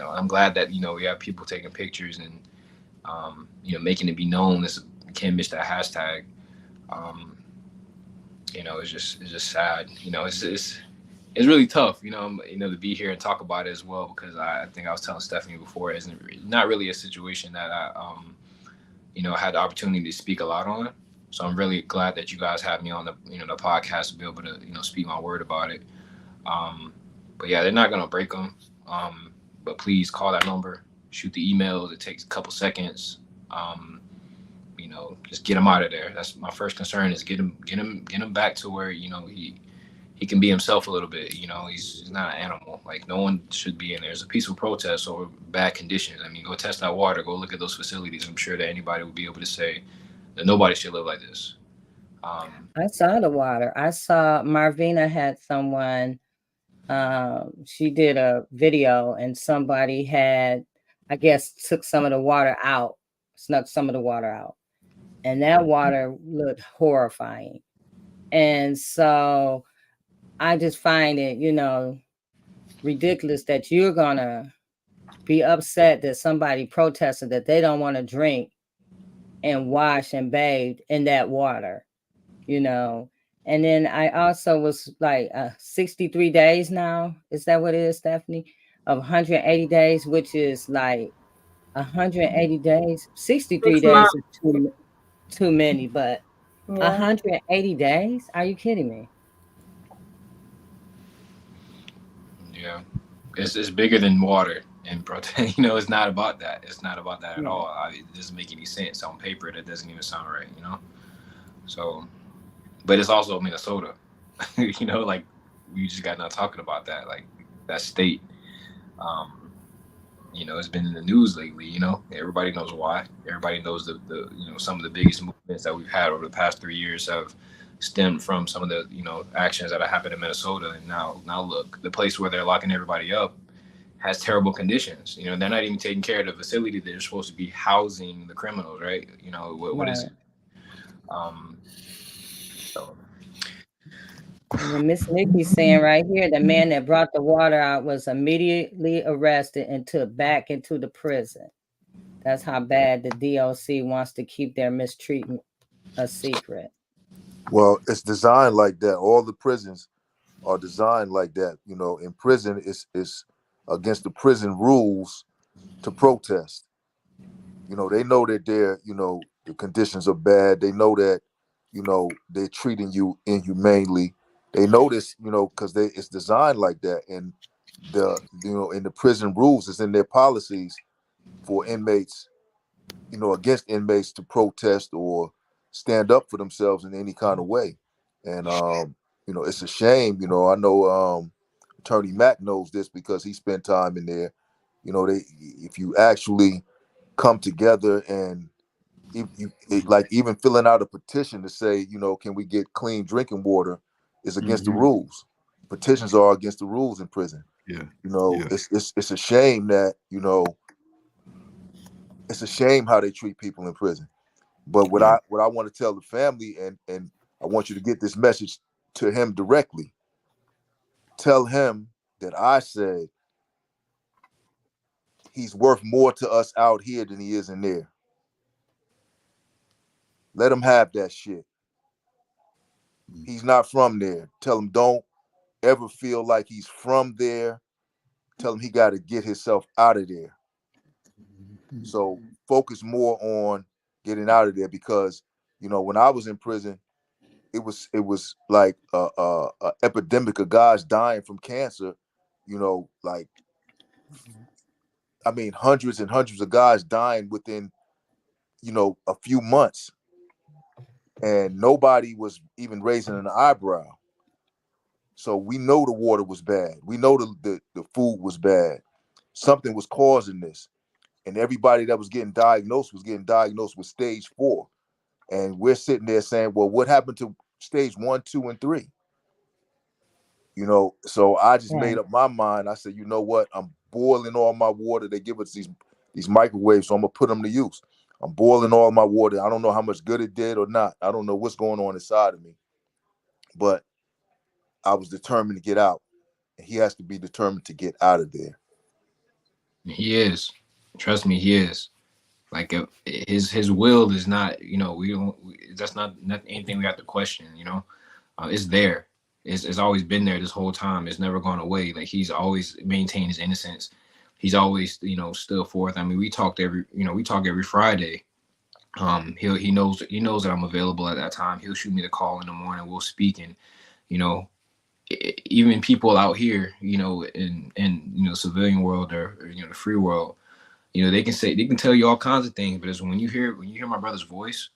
I'm glad that, we have people taking pictures and, making it be known. Can't miss that hashtag. It's just sad. It's really tough, to be here and talk about it as well, because I think I was telling Stephanie before, it's not really a situation that I, had the opportunity to speak a lot on. So I'm really glad that you guys have me on the, the podcast to be able to, speak my word about it. But yeah, they're not gonna break them. But please call that number, shoot the emails. It takes a couple seconds. Just get him out of there. That's my first concern, is get him back to where, he can be himself a little bit. He's not an animal. Like, no one should be in there. It's a peaceful protest over bad conditions. I mean, go test that water, go look at those facilities. I'm sure that anybody would be able to say that nobody should live like this. I saw the water. I saw Marvina had someone, she did a video and somebody had, I guess, took some of the water out, snuck some of the water out. And that water looked horrifying. And so I just find it, ridiculous that you're going to be upset that somebody protested that they don't want to drink and wash and bathe in that water, And then I also was like 63 days now. Is that what it is, Stephanie? Of 180 days, which is like 180 days. 63 days is too many, but 180 days? Are you kidding me? Yeah, it's bigger than water and protein. It's not about that. It's not about that at all. It doesn't make any sense on paper. That doesn't even sound right. So, but it's also Minnesota. Like, we just got not talking about that. Like, that state. It's been in the news lately. Everybody knows why. Everybody knows the some of the biggest movements that we've had over the past 3 years have stemmed from some of the actions that have happened in Minnesota. And now look, the place where they're locking everybody up has terrible conditions. They're not even taking care of the facility that they're supposed to be housing the criminals, right? What is it? So. Miss Nikki's saying right here, the man that brought the water out was immediately arrested and took back into the prison. That's how bad the DOC wants to keep their mistreatment a secret. Well, it's designed like that. All the prisons are designed like that. In prison, it's against the prison rules to protest. They know that the conditions are bad. They know that, they're treating you inhumanely. They know this, because it's designed like that. And in the prison rules, it's in their policies for inmates, against inmates to protest or stand up for themselves in any kind of way. And, it's a shame, I know Attorney Mack knows this because he spent time in there. If you actually come together and even filling out a petition to say, can we get clean drinking water, is against the rules. Petitions are against the rules in prison. Yeah. It's a shame that, it's a shame how they treat people in prison. But what I want to tell the family, and I want you to get this message to him directly. Tell him that I said he's worth more to us out here than he is in there. Let him have that shit. He's not from there. Tell him don't ever feel like he's from there. Tell him he got to get himself out of there. So focus more on getting out of there, because, you know, when I was in prison, it was like a epidemic of guys dying from cancer, you know, like, I mean, hundreds and hundreds of guys dying within, you know, a few months. And nobody was even raising an eyebrow. So we know the water was bad. We know the food was bad. Something was causing this. And everybody that was getting diagnosed with stage 4. And we're sitting there saying, well, what happened to stage 1, 2, and 3? You know, so I just made up my mind. I said, you know what? I'm boiling all my water. They give us these microwaves, so I'm going to put them to use. I'm boiling all my water. I don't know how much good it did or not. I don't know what's going on inside of me. But I was determined to get out. And he has to be determined to get out of there. He is. Trust me, he is. Like, his will is not, you know, that's not anything we have to question, you know. It's there. It's always been there this whole time. It's never gone away. Like, he's always maintained his innocence. He's always, you know, stood forth. I mean, we talk every Friday. He knows that I'm available at that time. He'll shoot me the call in the morning. We'll speak, and, you know, even people out here, you know, in you know, civilian world or you know, the free world, you know, they can tell you all kinds of things, but it's when you hear my brother's voice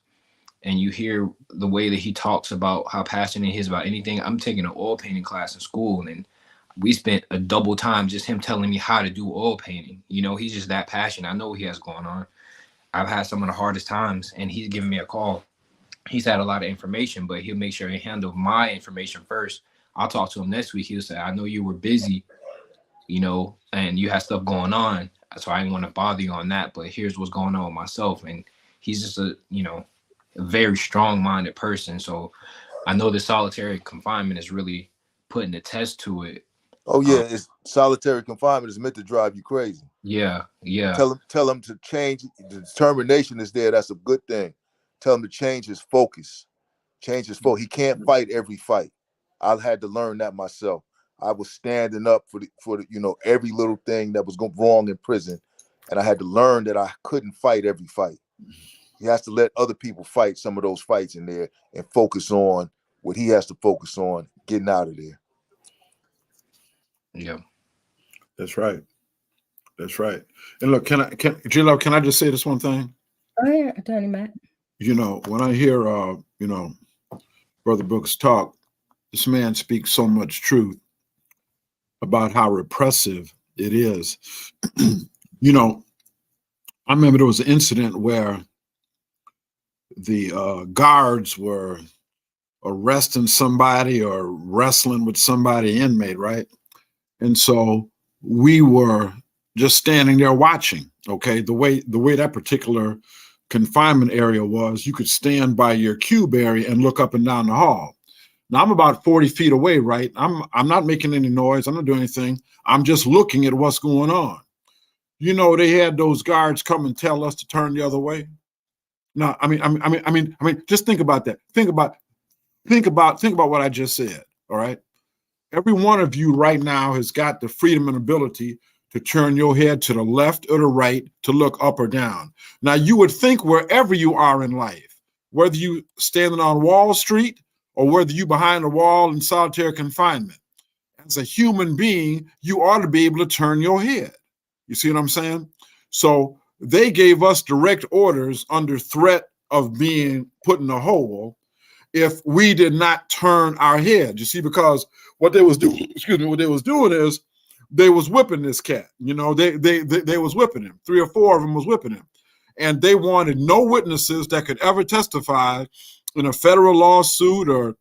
and you hear the way that he talks about how passionate he is about anything. I'm taking an oil painting class in school, and we spent a double time just him telling me how to do oil painting. You know, he's just that passionate. I know what he has going on. I've had some of the hardest times, and he's giving me a call. He's had a lot of information, but he'll make sure he handle my information first. I'll talk to him next week. He'll say, I know you were busy, you know, and you had stuff going on, so I didn't want to bother you on that, but here's what's going on with myself. And he's just a very strong-minded person. So I know the solitary confinement is really putting a test to it. Oh yeah, it's solitary confinement is meant to drive you crazy. Yeah. Tell him to change. The determination is there. That's a good thing. Tell him to change his focus. He can't fight every fight. I had to learn that myself. I was standing up for the you know, every little thing that was going wrong in prison, and I had to learn that I couldn't fight every fight. He has to let other people fight some of those fights in there and focus on what he has to focus on, getting out of there. Yeah, that's right. And look, J-Lo, can I just say this one thing? Oh yeah, Attorney Matt. You know, when I hear you know, Brother Brooks talk, this man speaks so much truth about how repressive it is. You know, I remember there was an incident where the guards were arresting somebody or wrestling with somebody, inmate, right? And so we were just standing there watching. Okay, the way that particular confinement area was, you could stand by your cube area and look up and down the hall. Now I'm about 40 feet away, right? I'm not making any noise. I'm not doing anything. I'm just looking at what's going on. You know, they had those guards come and tell us to turn the other way. No, I mean, just think about that. Think about what I just said. All right. Every one of you right now has got the freedom and ability to turn your head to the left or the right, to look up or down. Now, you would think wherever you are in life, whether you standing on Wall Street or whether you behind a wall in solitary confinement, as a human being, you ought to be able to turn your head. You see what I'm saying? So they gave us direct orders under threat of being put in a hole if we did not turn our head. You see, because what they was doing, is they was whipping this cat. You know, they was whipping him. 3 or 4 of them was whipping him. And they wanted no witnesses that could ever testify in a federal lawsuit or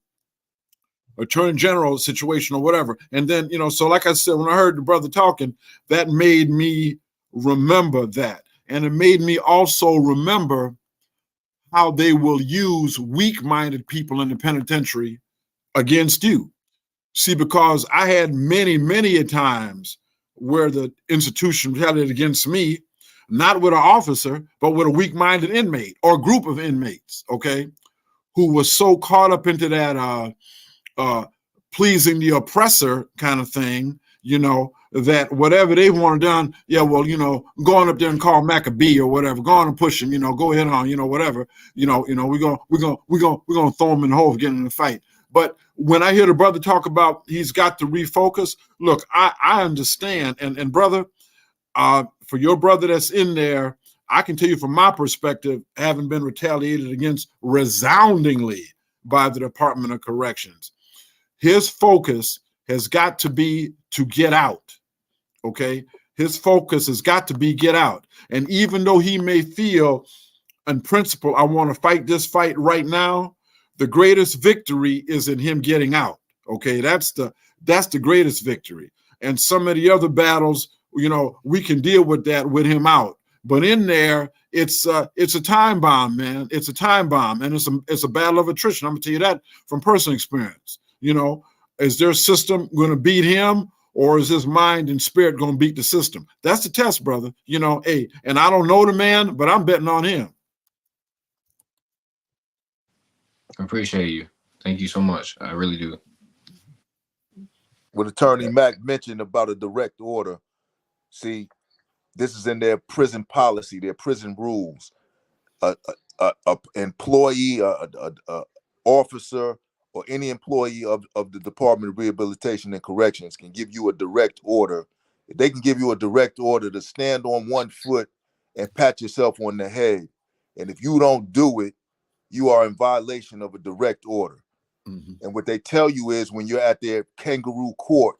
attorney general situation or whatever. And then, you know, so like I said, when I heard the brother talking, that made me remember that. And it made me also remember how they will use weak-minded people in the penitentiary against you. See, because I had many a times where the institution retaliated against me, not with an officer, but with a weak-minded inmate or group of inmates, okay, who was so caught up into that pleasing the oppressor kind of thing, you know, that whatever they want done, yeah, well, you know, going up there and call Maccabee or whatever, go on and push him, you know, go ahead on, you know, whatever, we're gonna throw him in the hole for getting in the fight. But when I hear the brother talk about he's got to refocus, look, I understand, and brother, for your brother that's in there, I can tell you from my perspective, having been retaliated against resoundingly by the Department of Corrections, his focus has got to be to get out, okay? His focus has got to be get out. And even though he may feel, in principle, I want to fight this fight right now, the greatest victory is in him getting out, okay? That's the greatest victory. And some of the other battles, you know, we can deal with that with him out. But in there, it's a time bomb, man. It's a time bomb, and it's a battle of attrition. I'm gonna tell you that from personal experience. You know, is their system going to beat him, or is his mind and spirit going to beat the system? That's the test, brother. You know, hey, and I don't know the man, but I'm betting on him. I appreciate you. Thank you so much. I really do. What Attorney Mack mentioned about a direct order, see, this is in their prison policy, their prison rules. A employee, a officer, or any employee of the Department of Rehabilitation and Corrections can give you a direct order. They can give you a direct order to stand on one foot and pat yourself on the head. And if you don't do it, you are in violation of a direct order. Mm-hmm. And what they tell you is when you're at their kangaroo court,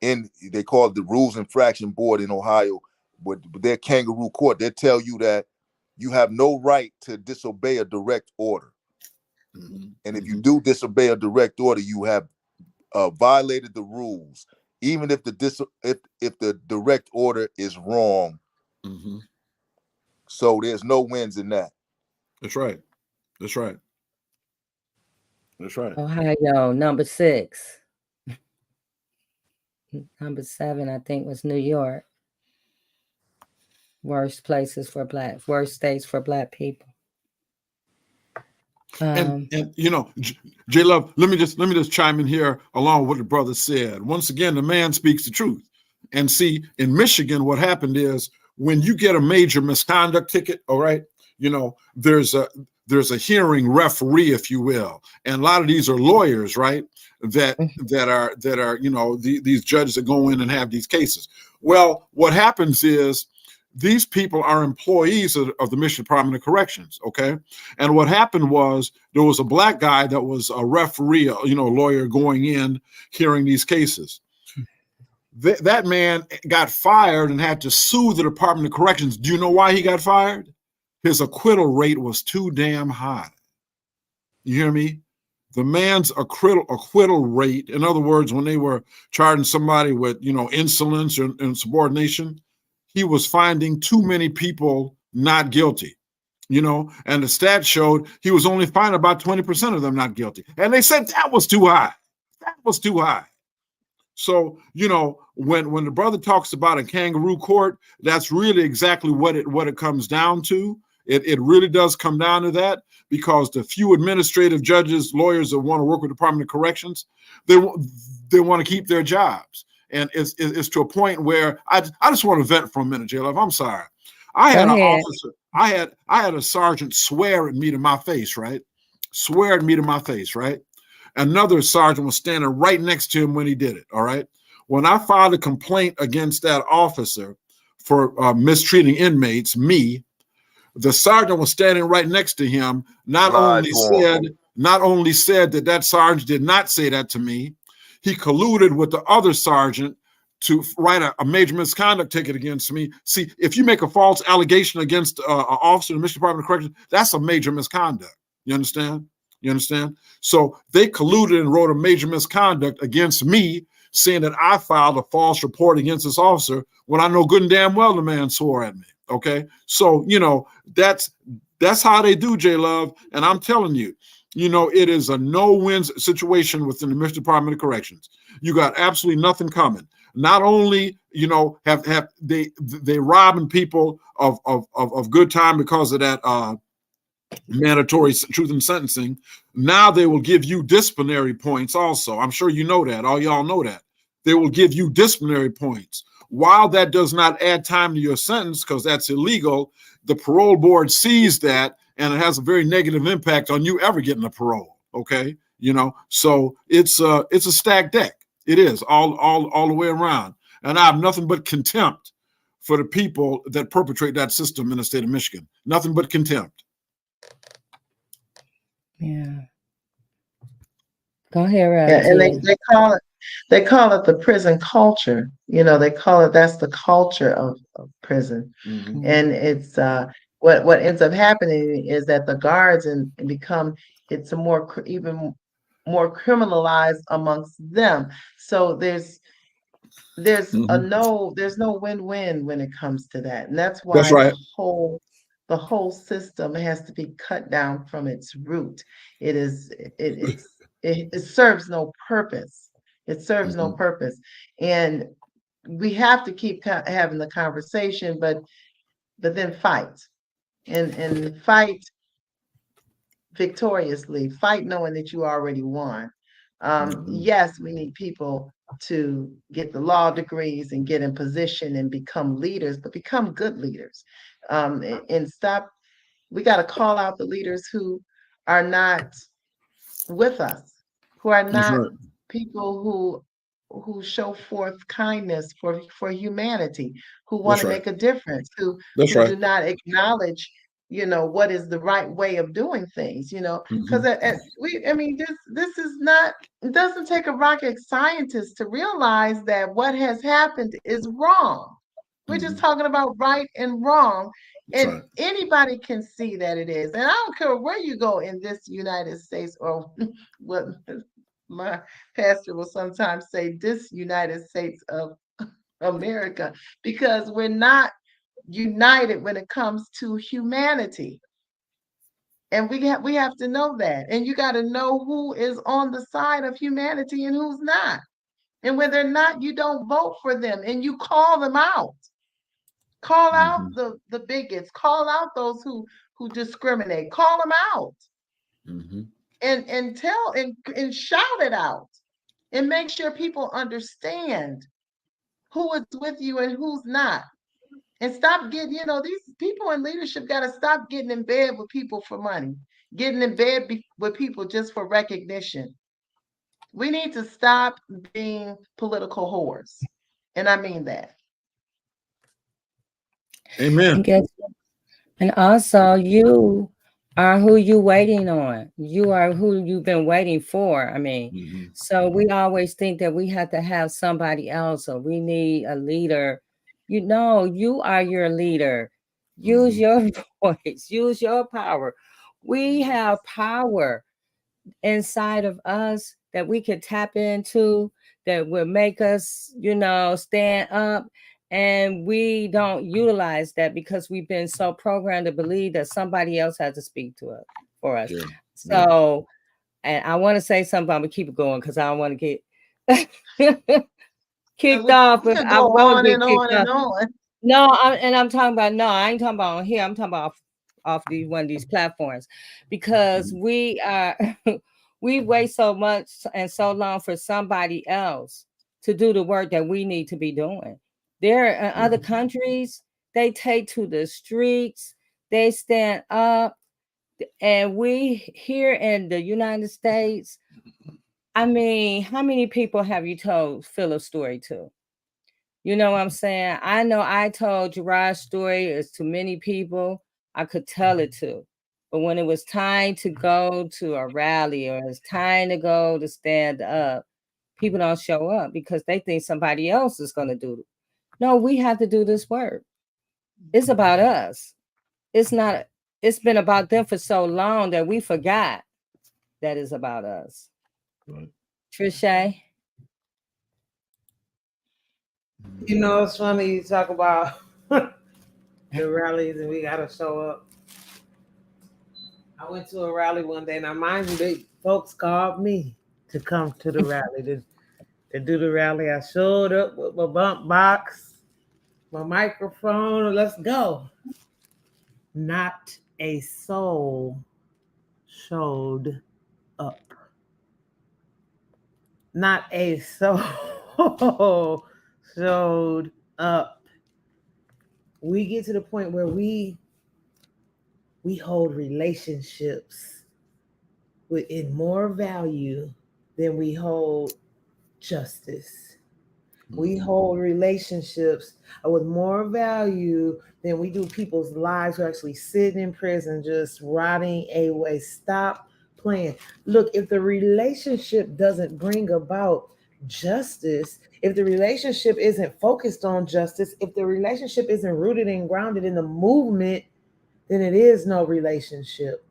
they call it the Rules Infraction Board in Ohio, with their kangaroo court, they tell you that you have no right to disobey a direct order. Mm-hmm. And if you do disobey a direct order, you have violated the rules, even if the direct order is wrong. Mm-hmm. So there's no wins in that. That's right. That's right. That's right. Ohio, number 6. Number 7, I think, was New York. Worst states for Black people. And you know, J Love, let me just chime in here along with what the brother said. Once again, the man speaks the truth. And see, in Michigan, what happened is when you get a major misconduct ticket, all right, you know, there's a hearing referee, if you will, and a lot of these are lawyers, right? That are you know, these judges that go in and have these cases. Well, what happens is these people are employees of the Michigan Department of Corrections, okay? And what happened was there was a Black guy that was a referee, you know, a lawyer going in, hearing these cases. That man got fired and had to sue the Department of Corrections. Do you know why he got fired? His acquittal rate was too damn high. You hear me? The man's acquittal rate, in other words, when they were charging somebody with, you know, insolence or insubordination, he was finding too many people not guilty, you know, and the stats showed he was only finding about 20% of them not guilty. And they said that was too high. That was too high. So, you know, when the brother talks about a kangaroo court, that's really exactly what it comes down to. It really does come down to that, because the few administrative judges, lawyers that want to work with the Department of Corrections, they want to keep their jobs. And it's to a point where I just want to vent for a minute, J Love. I'm sorry. I had an officer, I had a sergeant swear at me to my face, right? Swear at me to my face, right? Another sergeant was standing right next to him when he did it, all right? When I filed a complaint against that officer for mistreating inmates, me, the sergeant was standing right next to him, not only said that sergeant did not say that to me, he colluded with the other sergeant to write a major misconduct ticket against me. See, if you make a false allegation against an officer in the Michigan Department of Corrections, that's a major misconduct. You understand? You understand? So they colluded and wrote a major misconduct against me, saying that I filed a false report against this officer when I know good and damn well the man swore at me. Okay. So, that's how they do, J Love. And I'm telling you, it is a no-win situation within the Michigan Department of Corrections. You got absolutely nothing coming. Not only, have they robbing people of good time because of that mandatory truth in sentencing. Now they will give you disciplinary points also. I'm sure you know that. All y'all know that. They will give you disciplinary points. While that does not add time to your sentence, because that's illegal, the parole board sees that, and it has a very negative impact on you ever getting a parole. Okay, so it's a stacked deck. It is all the way around, and I have nothing but contempt for the people that perpetrate that system in the state of Michigan. Nothing but contempt. Yeah. Go ahead. Yeah, and they call it the prison culture. They call it, that's the culture of prison. Mm-hmm. And it's what ends up happening is that the guards it's a even more criminalized amongst them. So there's no win-win when it comes to that. And that's why That's right. the whole system has to be cut down from its root. It serves no purpose. It serves no purpose. And we have to keep having the conversation, but then fight and fight victoriously, fight knowing that you already won. Yes, we need people to get the law degrees and get in position and become leaders, but become good leaders. And stop. We got to call out the leaders who are not with us, who are not people who show forth kindness for humanity, who want to make a difference, who do not acknowledge what is the right way of doing things, because this is not, it doesn't take a rocket scientist to realize that what has happened is wrong. We're just talking about right and wrong. And anybody can see that it is. And I don't care where you go in this United States, or what my pastor will sometimes say, this United States of America, because we're not united when it comes to humanity. And we have to know that. And you got to know who is on the side of humanity and who's not. And when they're not, you don't vote for them, and you call them out. Call out the bigots, call out those who discriminate, call them out. And tell and shout it out, and make sure people understand who is with you and who's not. And stop getting, these people in leadership got to stop getting in bed with people for money, getting in bed with people just for recognition. We need to stop being political whores. And I mean that. Amen. And also, you are who you waiting on. You are who you've been waiting for. I mean, so we always think that we have to have somebody else, or we need a leader. You are your leader. Use your voice. Use your power. We have power inside of us that we can tap into, that will make us, stand up. And we don't utilize that because we've been so programmed to believe that somebody else has to speak to us for us. So, and I want to say something, I'm gonna keep it going because I don't want to get kicked off. But I won't get kicked off. No, I'm talking about, no, I ain't talking about on here. I'm talking about off one of these platforms, because we wait so much and so long for somebody else to do the work that we need to be doing. There in other countries, they take to the streets, they stand up, and we here in the United States, I mean, how many people have you told Philip's story to? You know what I'm saying? I know I told Gerard's story is to many people I could tell it to. But when it was time to go to a rally, or it's time to go to stand up, people don't show up because they think somebody else is going to do it. No, we have to do this work. It's about us. It's not, it's been about them for so long that we forgot that it's about us. Right. Trischè? It's funny you talk about the rallies, and we gotta show up. I went to a rally one day. Now, mind you, they folks called me to come to the rally to do the rally. I showed up with my bump box, my microphone. Let's go. Not a soul showed up. Not a soul showed up. We get to the point where we hold relationships in more value than we hold justice. We hold relationships with more value than we do people's lives who are actually sitting in prison, just rotting away. Stop playing. Look, if the relationship doesn't bring about justice, if the relationship isn't focused on justice, if the relationship isn't rooted and grounded in the movement, then it is no relationship.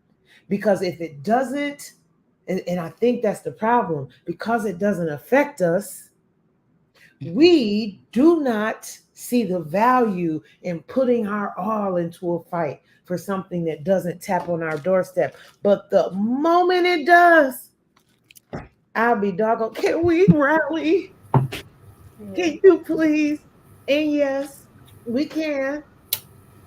Because if it doesn't, and I think that's the problem, because it doesn't affect us, we do not see the value in putting our all into a fight for something that doesn't tap on our doorstep. But the moment it does, I'll be doggone, can we rally? Can you please? And yes, we can.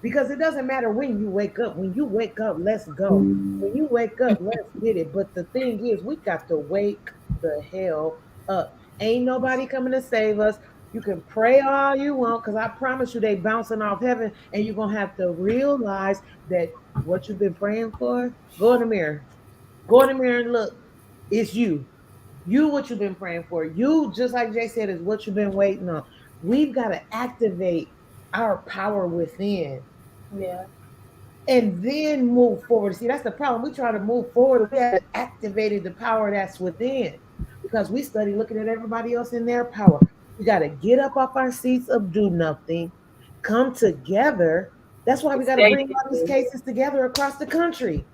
Because it doesn't matter when you wake up. When you wake up, let's go. When you wake up, let's get it. But the thing is, we got to wake the hell up. Ain't nobody coming to save us. You can pray all you want, because I promise you they bouncing off heaven, and you're going to have to realize that what you've been praying for, go in the mirror. Go in the mirror and look. It's you. You, what you've been praying for. You, just like Jay said, is what you've been waiting on. We've got to activate our power within. Yeah. And then move forward. See, that's the problem. We try to move forward. We haven't activated the power that's within, because we study looking at everybody else in their power. We got to get up off our seats of do nothing, come together. That's why we got to bring all these cases together across the country,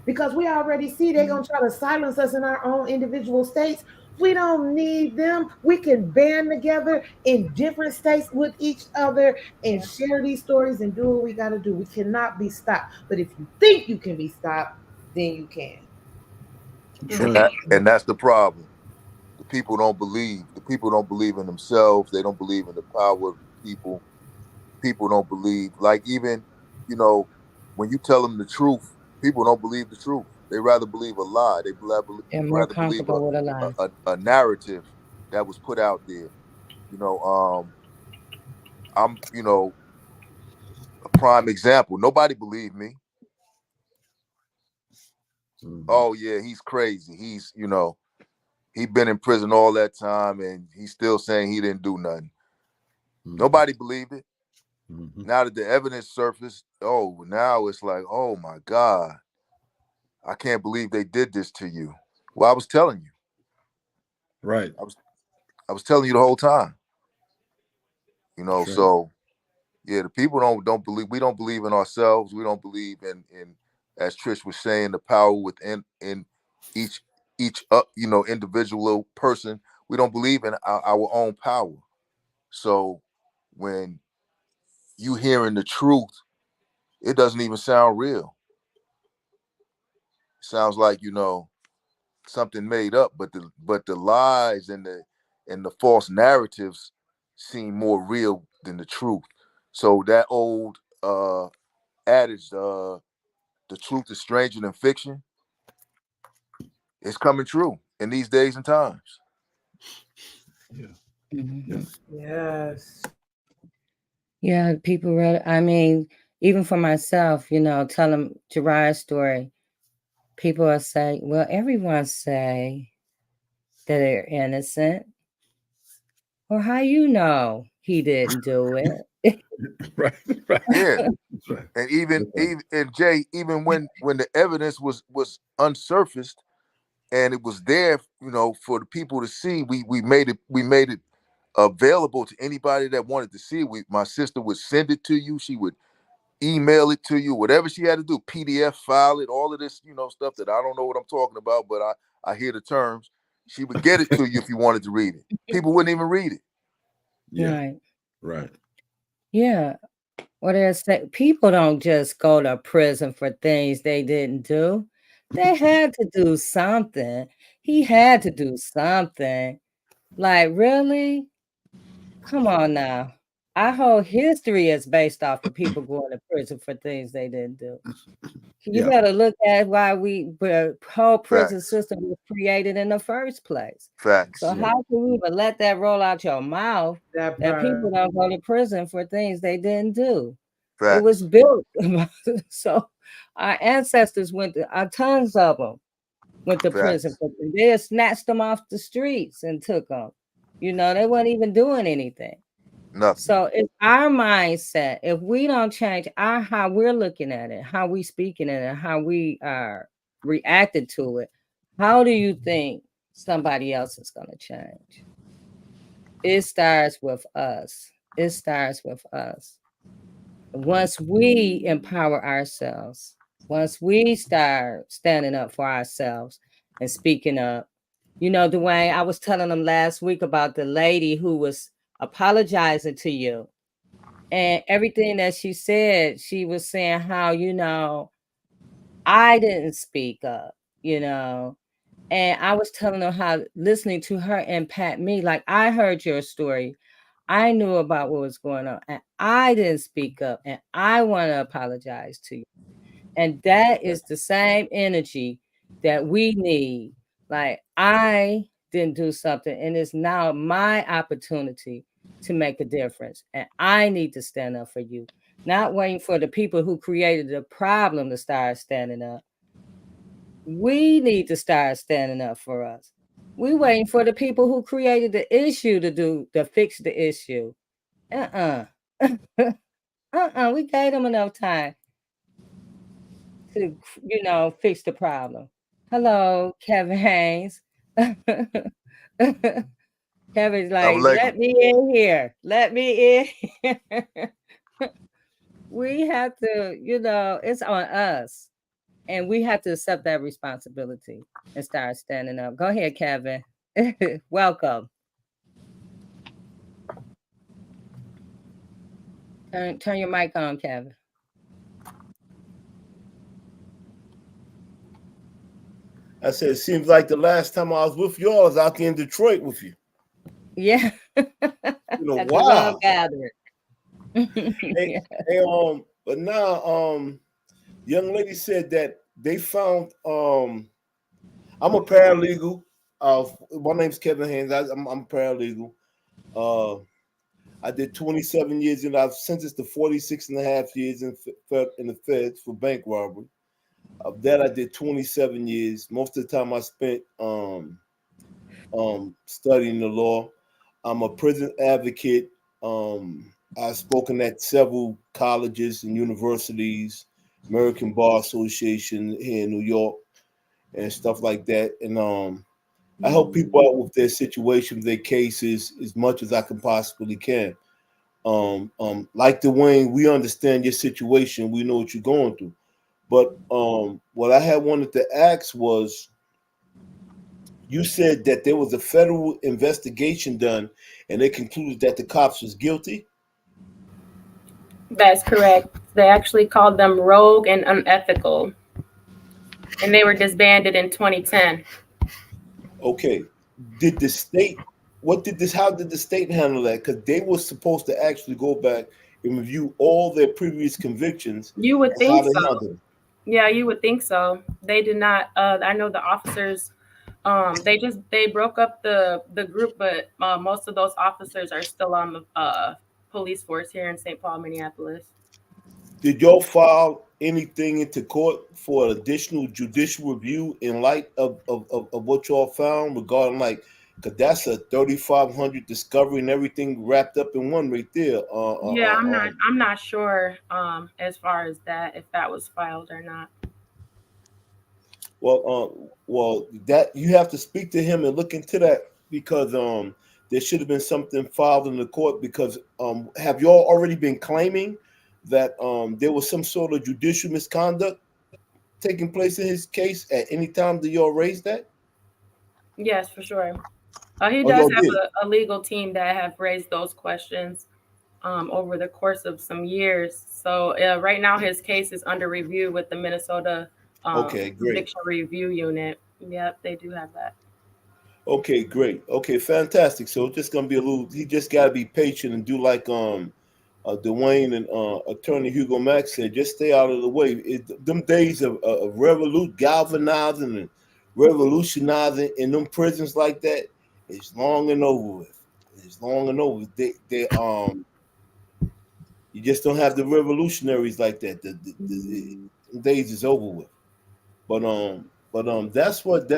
because we already see they're going to try to silence us in our own individual states. We don't need them. We can band together in different states with each other and share these stories and do what we got to do. We cannot be stopped. But if you think you can be stopped, then you can. And that's the problem. The people don't believe. The people don't believe in themselves. They don't believe in the power of the people. People don't believe. Like, even, when you tell them the truth, people don't believe the truth. They rather believe a lie. They're more comfortable with a lie. A narrative that was put out there. I'm, a prime example. Nobody believed me. Oh yeah, he's crazy. He's, he been in prison all that time and he's still saying he didn't do nothing. Nobody believed it. Now that the evidence surfaced, now it's like, oh my God, I can't believe they did this to you. Well, I was telling you. Right. I was telling you the whole time. Right. So yeah, the people don't believe. We don't believe in ourselves. We don't believe in as Trish was saying, the power within each individual person. We don't believe in our own power. So when you hearing the truth, it doesn't even sound real. It sounds like, something made up, but the lies and the false narratives seem more real than the truth. So that old adage, the truth is stranger than fiction, it's coming true in these days and times. Yeah. Yes. Yeah, people really, even for myself, tell them Gerard's story. People will say, well, everyone say that they're innocent. Or how you know he didn't do it? Right. Yeah. And even Jay, even when the evidence was unsurfaced and it was there, for the people to see, we made it available to anybody that wanted to see. My sister would send it to you. She would email it to you, whatever she had to do, PDF file it, all of this, stuff that I don't know what I'm talking about, but I hear the terms. She would get it to you if you wanted to read it. People wouldn't even read it. Yeah. Right. Yeah. Or people don't just go to prison for things they didn't do. They had to do something. He had to do something. Like, really? Come on now. Our whole history is based off of people going to prison for things they didn't do. You better look at why the whole prison system was created in the first place. Facts. So how can we even let that roll out your mouth that people don't go to prison for things they didn't do? Facts. It was built. So our ancestors our tons of them went to prison. They snatched them off the streets and took them. You know, they weren't even doing anything. Nothing. So it's our mindset. If we don't change how we're looking at it, how we speaking it, and how we are reacting to it, how do you think somebody else is going to change? It starts with us. It starts with us. Once we empower ourselves, once we start standing up for ourselves and speaking up, you know, Dwayne, I was telling them last week about the lady who was apologizing to you, and everything that she said, she was saying how, you know, I didn't speak up, you know, and I was telling her how listening to her impact me. Like, I heard your story, I knew about what was going on, and I didn't speak up, and I want to apologize to you. And that is the same energy that we need. Like, I didn't do something, and it's now my opportunity to make a difference. And I need to stand up for you, not waiting for the people who created the problem to start standing up. We need to start standing up for us. We waiting for the people who created the issue to fix the issue. We gave them enough time to, you know, fix the problem. Hello, Kevin Haynes. Kevin's like, let me in here. Let me in here. We have to, you know, it's on us. And we have to accept that responsibility and start standing up. Go ahead, Kevin. Welcome. Turn your mic on, Kevin. I said, it seems like the last time I was with y'all, I was out there in Detroit with you. Yeah. You know, wow. Gathering. But now, young lady said that they found. I'm a paralegal. My name's Kevin Haynes. I'm a paralegal. I did 27 years, and I've sentenced to 46 and a half years in the feds for bank robbery. Of that, I did 27 years. Most of the time I spent studying the law. I'm a prison advocate. I've spoken at several colleges and universities, American Bar Association here in New York, and stuff like that. And I help people out with their situations, their cases, as much as I can possibly can. Like Dwayne, we understand your situation. We know what you're going through. But what I had wanted to ask was, you said that there was a federal investigation done and they concluded that the cops was guilty? That's correct. They actually called them rogue and unethical. And they were disbanded in 2010. Okay. How did the state handle that? Because they were supposed to actually go back and review all their previous convictions. You would think so. Yeah, you would think so. They did not. I know the officers, they broke up the group, but most of those officers are still on the police force here in St. Paul, Minneapolis. Did y'all file anything into court for additional judicial review in light of what y'all found regarding, like, because that's a 3,500 discovery and everything wrapped up in one right there. Yeah, I'm not sure as far as that, if that was filed or not. Well, that you have to speak to him and look into that, because there should have been something filed in the court, because have y'all already been claiming that there was some sort of judicial misconduct taking place in his case at any time that y'all raised that? Yes, for sure. He does have a legal team that have raised those questions. over the course of some years. So right now his case is under review with the Minnesota Okay, great. Conviction Review Unit. Yep, they do have that. Okay, great. Okay, fantastic. So it's just gonna be a little. He just gotta be patient and do like Dwayne and Attorney Hugo Max said. Just stay out of the way. Them days of galvanizing and revolutionizing in them prisons like that is long and over with. It's long and over. They you just don't have the revolutionaries like that. The days is over with. But that's what.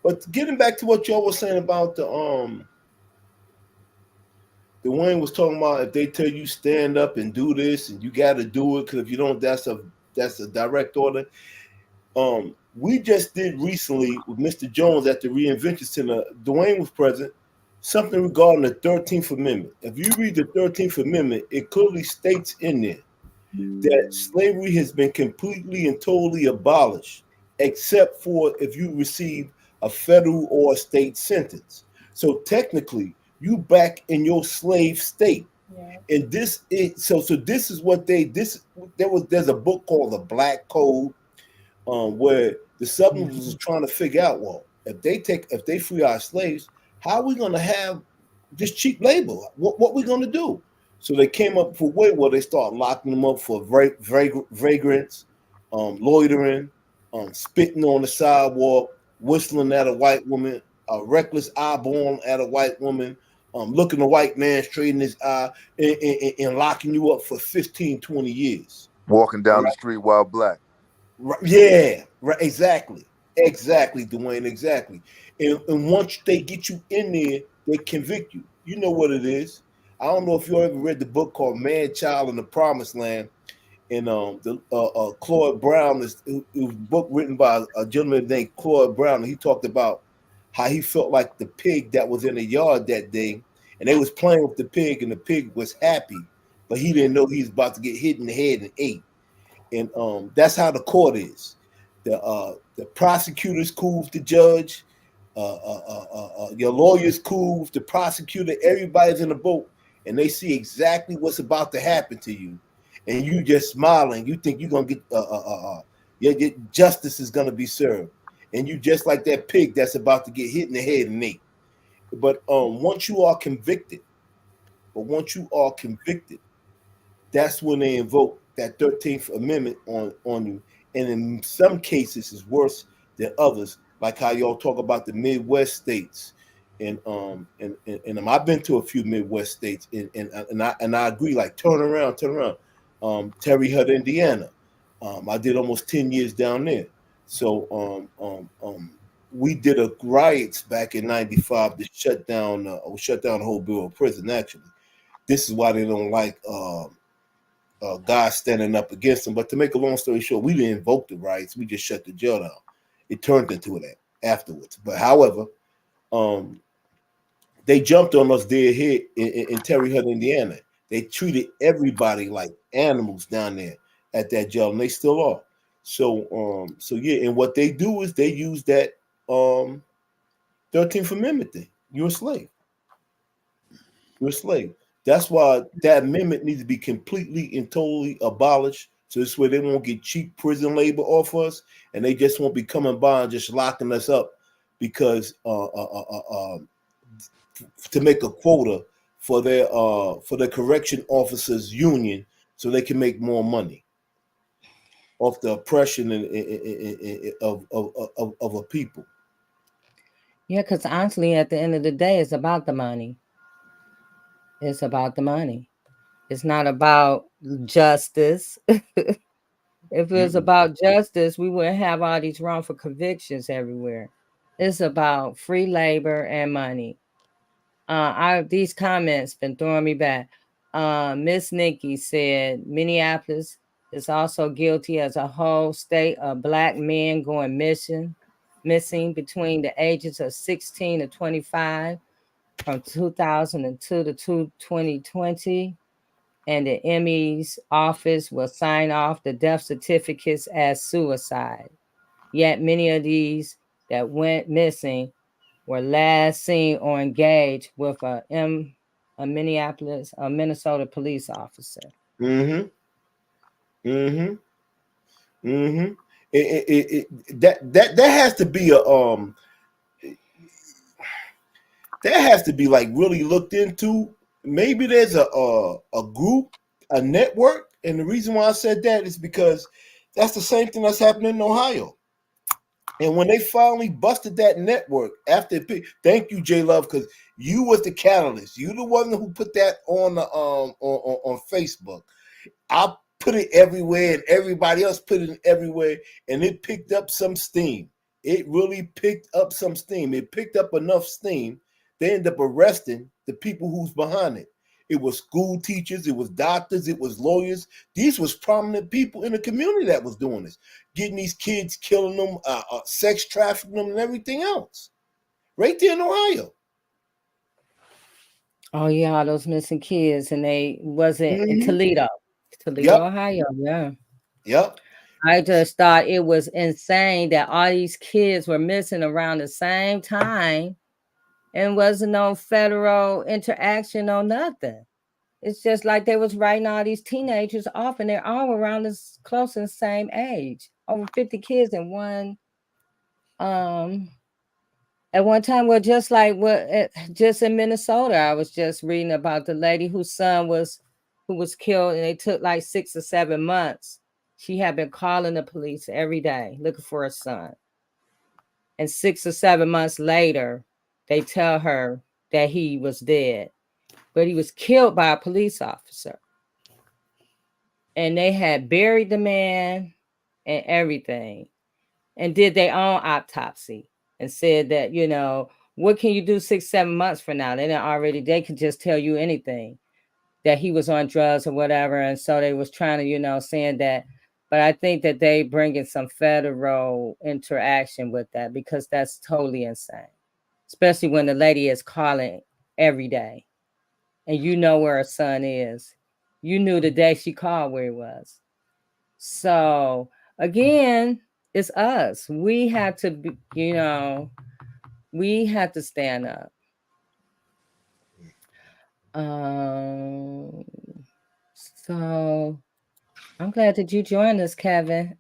But getting back to what y'all was saying about the Wayne was talking about, if they tell you stand up and do this and you got to do it, because if you don't, that's a direct order. We just did recently with Mr. Jones at the Reinvention Center. Dwayne was present. Something regarding the 13th Amendment. If you read the 13th Amendment, it clearly states in there that slavery has been completely and totally abolished, except for if you receive a federal or a state sentence. So technically, you back in your slave state. Yeah. And this is so this is what there's a book called The Black Code, where the Southerners was trying to figure out, well, if they free our slaves, how are we gonna have this cheap labor? What we gonna do? So they came up with a way where they start locking them up for vagrants, loitering, spitting on the sidewalk, whistling at a white woman, a reckless eyeballing at a white woman, looking a white man straight in his eye, and locking you up for 15, 20 years. Walking down the street while black. Right, yeah, right, exactly, Dwayne, exactly. And once they get you in there, they convict you. You know what it is. I don't know if you ever read the book called Man, Child in the Promised Land, and Claude Brown. It was a book written by a gentleman named Claude Brown, and he talked about how he felt like the pig that was in the yard that day, and they was playing with the pig, and the pig was happy, but he didn't know he was about to get hit in the head and ate. And that's how the court is. The prosecutor's cool with the judge, your lawyer's cool with the prosecutor. Everybody's in the boat, and they see exactly what's about to happen to you, and you just smiling. You think you're gonna get justice is gonna be served, and you just like that pig that's about to get hit in the head and ate. But once you are convicted, that's when they invoke that 13th Amendment on you. And in some cases it's worse than others, like how y'all talk about the Midwest states. And I've been to a few Midwest states, and I agree, like turn around. Terre Haute, Indiana. I did almost 10 years down there. So we did a riots back in '95 to shut down the whole Bureau of Prison. Actually, this is why they don't like guys standing up against them. But to make a long story short, we didn't invoke the riots. We just shut the jail down. It turned into that afterwards. But however, they jumped on us dead here in Terre Haute, Indiana. They treated everybody like animals down there at that jail, and they still are. So yeah, and what they do is they use that 13th Amendment thing. You're a slave. That's why that amendment needs to be completely and totally abolished. So this way they won't get cheap prison labor off us, and they just won't be coming by and just locking us up because to make a quota for their correction officers union, so they can make more money off the oppression of a people. Yeah, because honestly, at the end of the day, it's about the money. It's about the money. It's not about justice. If it was about justice, we wouldn't have all these wrongful convictions everywhere. It's about free labor and money. These comments been throwing me back. Miss Nikki said Minneapolis is also guilty as a whole state of Black men going missing between the ages of 16 to 25 from 2002 to 2020. And the ME's office will sign off the death certificates as suicide. Yet many of these that went missing were last seen or engaged with a a Minnesota police officer. Mm-hmm. Mm-hmm. Mm-hmm. That has to be that has to be like really looked into. Maybe there's a group, a network, and the reason why I said that is because that's the same thing that's happening in Ohio. And when they finally busted that network after thank you, J Love, because you was the catalyst. You the one who put that on the on Facebook. I put it everywhere, and everybody else put it everywhere, and it picked up some steam. It really picked up some steam. It picked up enough steam. They ended up arresting the people who's behind it. It was school teachers, it was doctors, it was lawyers. These was prominent people in the community that was doing this, getting these kids, killing them, sex trafficking them, and everything else. Right there in Ohio. Oh yeah, all those missing kids, and they wasn't in Mm-hmm. Toledo, Yep. Ohio. Yeah. Yep. I just thought it was insane that all these kids were missing around the same time, and wasn't no federal interaction or nothing. It's just like they was writing all these teenagers off, and they're all around this close and same age. Over 50 kids in one at one time. Well, just like just in Minnesota, I was just reading about the lady whose son who was killed, and it took like 6 or 7 months. She had been calling the police every day looking for her son. And 6 or 7 months later, they tell her that he was dead, but he was killed by a police officer. And they had buried the man and everything, and did their own autopsy and said that, what can you do 6, 7 months from now? They could just tell you anything, that he was on drugs or whatever. And so they was trying to, saying that, but I think that they bringing some federal interaction with that, because that's totally insane, especially when the lady is calling every day and you know where her son is. You knew the day she called where he was. So again, it's us. We have to be, we have to stand up. So I'm glad that you joined us, Kevin.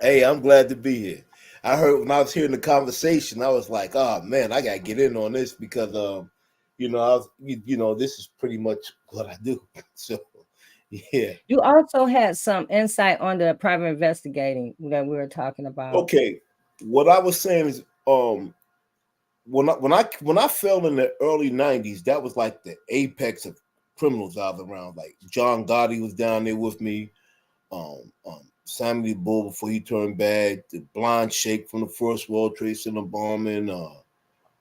Hey, I'm glad to be here. I heard when I was hearing the conversation, I was like, "Oh man, I gotta get in on this because, this is pretty much what I do." So, yeah. You also had some insight on the private investigating that we were talking about. Okay, what I was saying is, when I fell in the early '90s, that was like the apex of criminals out around. Like John Gotti was down there with me. Samuel Bull before he turned bad, the Blind Sheikh from the First World Trade Center bombing,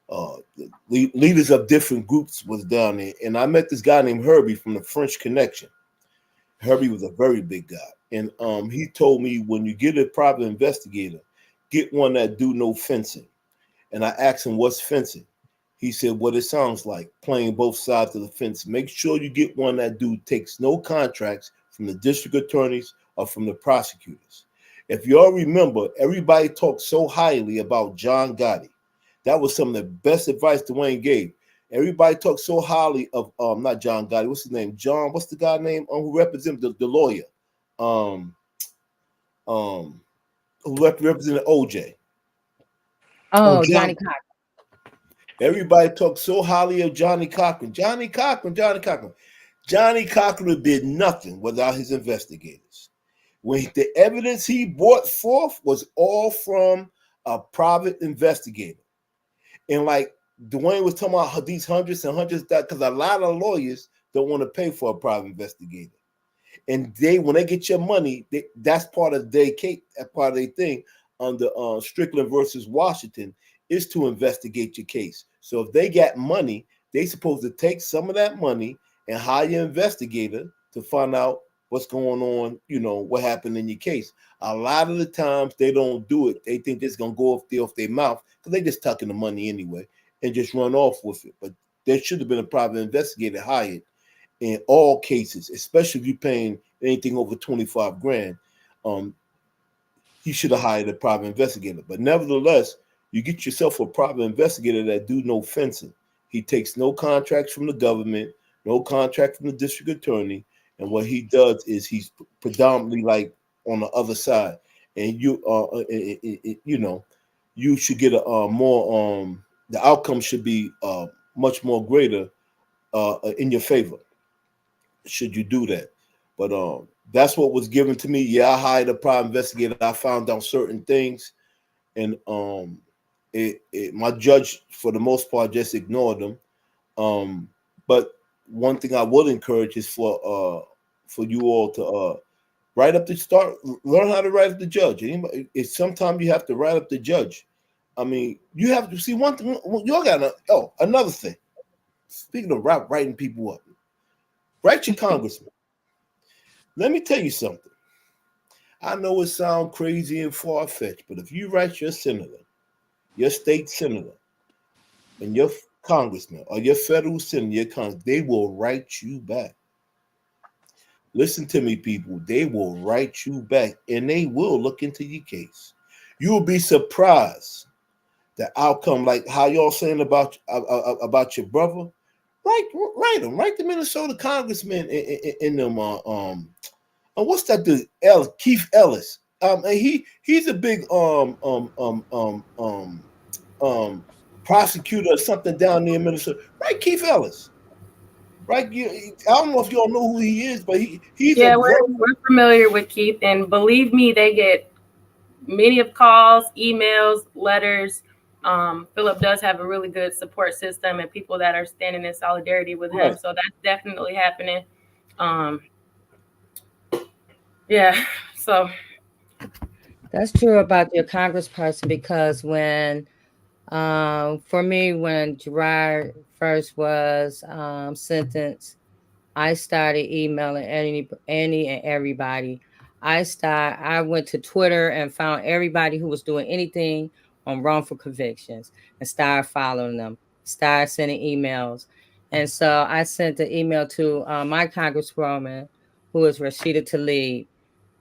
the leaders of different groups was down there. And I met this guy named Herbie from the French Connection. Herbie was a very big guy. And he told me, when you get a private investigator, get one that do no fencing. And I asked him, what's fencing? He said, what it sounds like, playing both sides of the fence. Make sure you get one that takes no contracts from the district attorneys or from the prosecutors. If you all remember, everybody talked so highly about John Gotti. That was some of the best advice Dwayne gave. Everybody talked so highly of not John Gotti. What's his name? John. What's the guy name who represents the lawyer? Who represented OJ? Oh, Johnny Cochran. Everybody talked so highly of Johnny Cochran. Johnny Cochran did nothing without his investigators. When the evidence he brought forth was all from a private investigator. And like Dwayne was talking about these hundreds and hundreds, because a lot of lawyers don't want to pay for a private investigator. And when they get your money, that's part of their case, part of their thing under Strickland versus Washington is to investigate your case. So if they got money, they supposed to take some of that money and hire an investigator to find out what's going on, what happened in your case. A lot of the times they don't do it. They think it's going to go off their mouth because they just tucking the money anyway and just run off with it. But there should have been a private investigator hired in all cases, especially if you're paying anything over 25 grand. He should have hired a private investigator. But nevertheless, you get yourself a private investigator that do no fencing. He takes no contracts from the government, no contract from the district attorney, and what he does is he's predominantly like on the other side. And you you should get a more the outcome should be much more greater in your favor should you do that. But that's what was given to me. Yeah, I hired a private investigator. I found out certain things, and my judge for the most part just ignored them. But one thing I would encourage is for you all to write up learn how to write up the judge. Sometimes you have to write up the judge. I mean, you have to see one thing. You all got another thing. Speaking of writing people up, write your congressman. Let me tell you something. I know it sounds crazy and far-fetched, but if you write your senator, your state senator, and your congressman, or your federal senator, they will write you back. Listen to me, people. They will write you back, and they will look into your case. You will be surprised the outcome, like how y'all saying about your brother. Write them. Write the Minnesota congressman in them. What's that dude? Keith Ellis. And he's a big prosecutor or something down there in Minnesota. Right, Keith Ellis. Right. I don't know if y'all know who he is, but he's we're familiar with Keith, and believe me, they get many of calls, emails, letters. Phillip does have a really good support system and people that are standing in solidarity with him. So that's definitely happening. So that's true about your congressperson, because when for me, when Gerard first was sentenced, I started emailing any and everybody. I went to Twitter and found everybody who was doing anything on wrongful convictions and started following them, started sending emails. And so I sent the email to my congresswoman, who is Rashida Tlaib.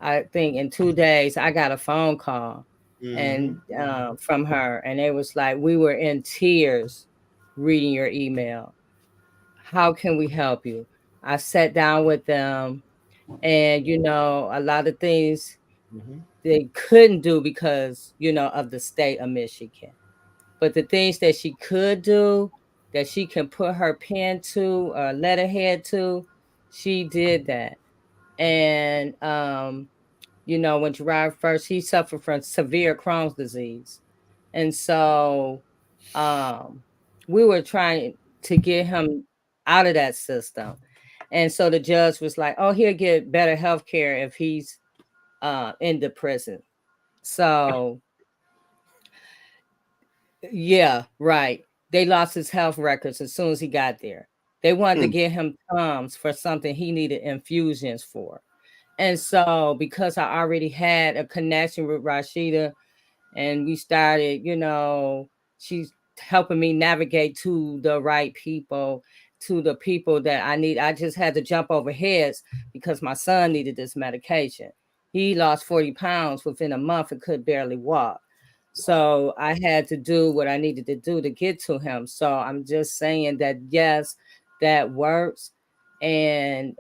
I think in 2 days I got a phone call and from her, and it was like, we were in tears reading your email. How can we help you? I sat down with them, and a lot of things they couldn't do because of the state of Michigan, but the things that she could do, that she can put her pen to or letterhead to, she did that. And when Gerard first, he suffered from severe Crohn's disease, and so we were trying to get him out of that system. And so the judge was like, oh, he'll get better health care if he's in the prison. So yeah, right. They lost his health records as soon as he got there. They wanted to get him Tums for something he needed infusions for. And so because I already had a connection with Rashida, and we started, she's helping me navigate to the right people, to the people that I need. I just had to jump over heads because my son needed this medication. He lost 40 pounds within a month and could barely walk. So I had to do what I needed to do to get to him. So I'm just saying that, yes, that works. And,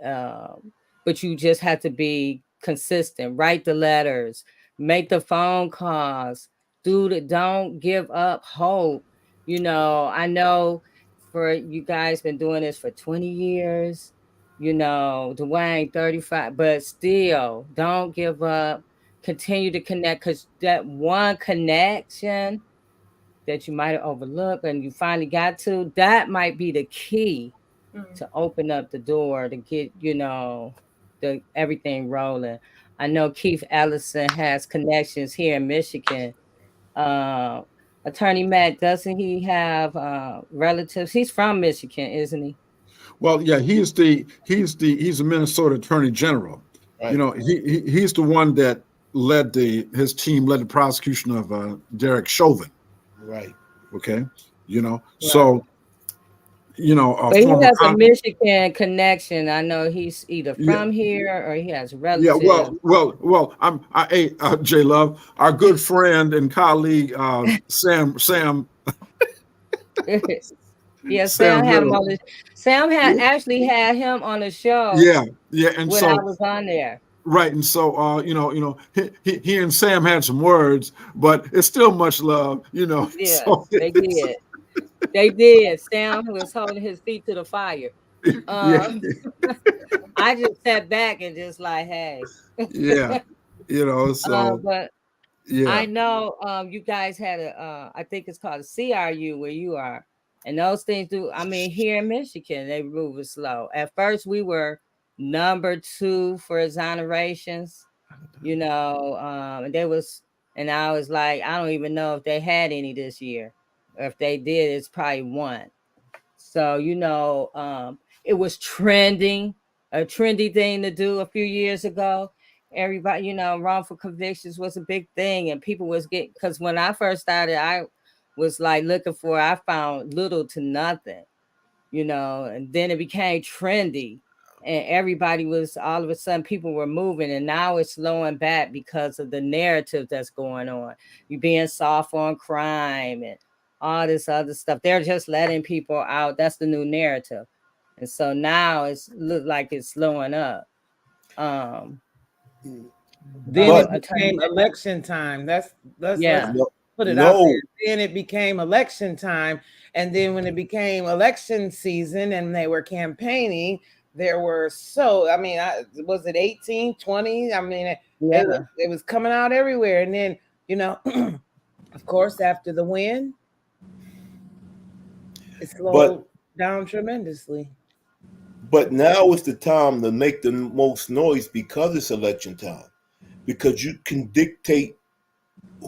but you just have to be consistent, write the letters, make the phone calls, don't give up hope. I know for you guys been doing this for 20 years, Dwayne 35, but still don't give up. Continue to connect, because that one connection that you might have overlooked and you finally got to, that might be the key to open up the door to get, the everything rolling. I know Keith Ellison has connections here in Michigan. Attorney Matt, doesn't he have relatives? He's from Michigan, isn't he? Well, yeah, he's a Minnesota Attorney General. Right. He's the one that his team led the prosecution of Derek Chauvin. Right. Okay. So but he has a Michigan connection. I know he's either from here or he has relatives. Yeah, well, J Love, our good friend and colleague Sam Yeah, Sam Sam had him Little. on the. Sam had actually had him on the show Yeah, and when I so was on there. right, and so he and Sam had some words, but it's still much love, Yes, So they did. They did. Sam was holding his feet to the fire. yeah, Um, I just sat back and just like, hey. yeah, so But yeah, I know you guys had I think it's called a CRU where you are. And those things do, I mean, here in Michigan, they move it slow. At first, we were number 2 for exonerations, and I was like, I don't even know if they had any this year. Or if they did, it's probably 1. So, it was trending, a trendy thing to do a few years ago. Everybody, wrongful convictions was a big thing, and people was getting, because when I first started, I was like I found little to nothing, and then it became trendy, and everybody was, all of a sudden, people were moving, and now it's slowing back because of the narrative that's going on. You being soft on crime and all this other stuff. They're just letting people out. That's the new narrative. And so now it's look like it's slowing up. Then it Attorney, became election time. Let's yeah. put it out there. Then it became election time. And then when it became election season and they were campaigning, there were was it 18, 20? I mean, it was coming out everywhere. And then, of course, after the win, it slowed down tremendously. But now is the time to make the most noise because it's election time. Because you can dictate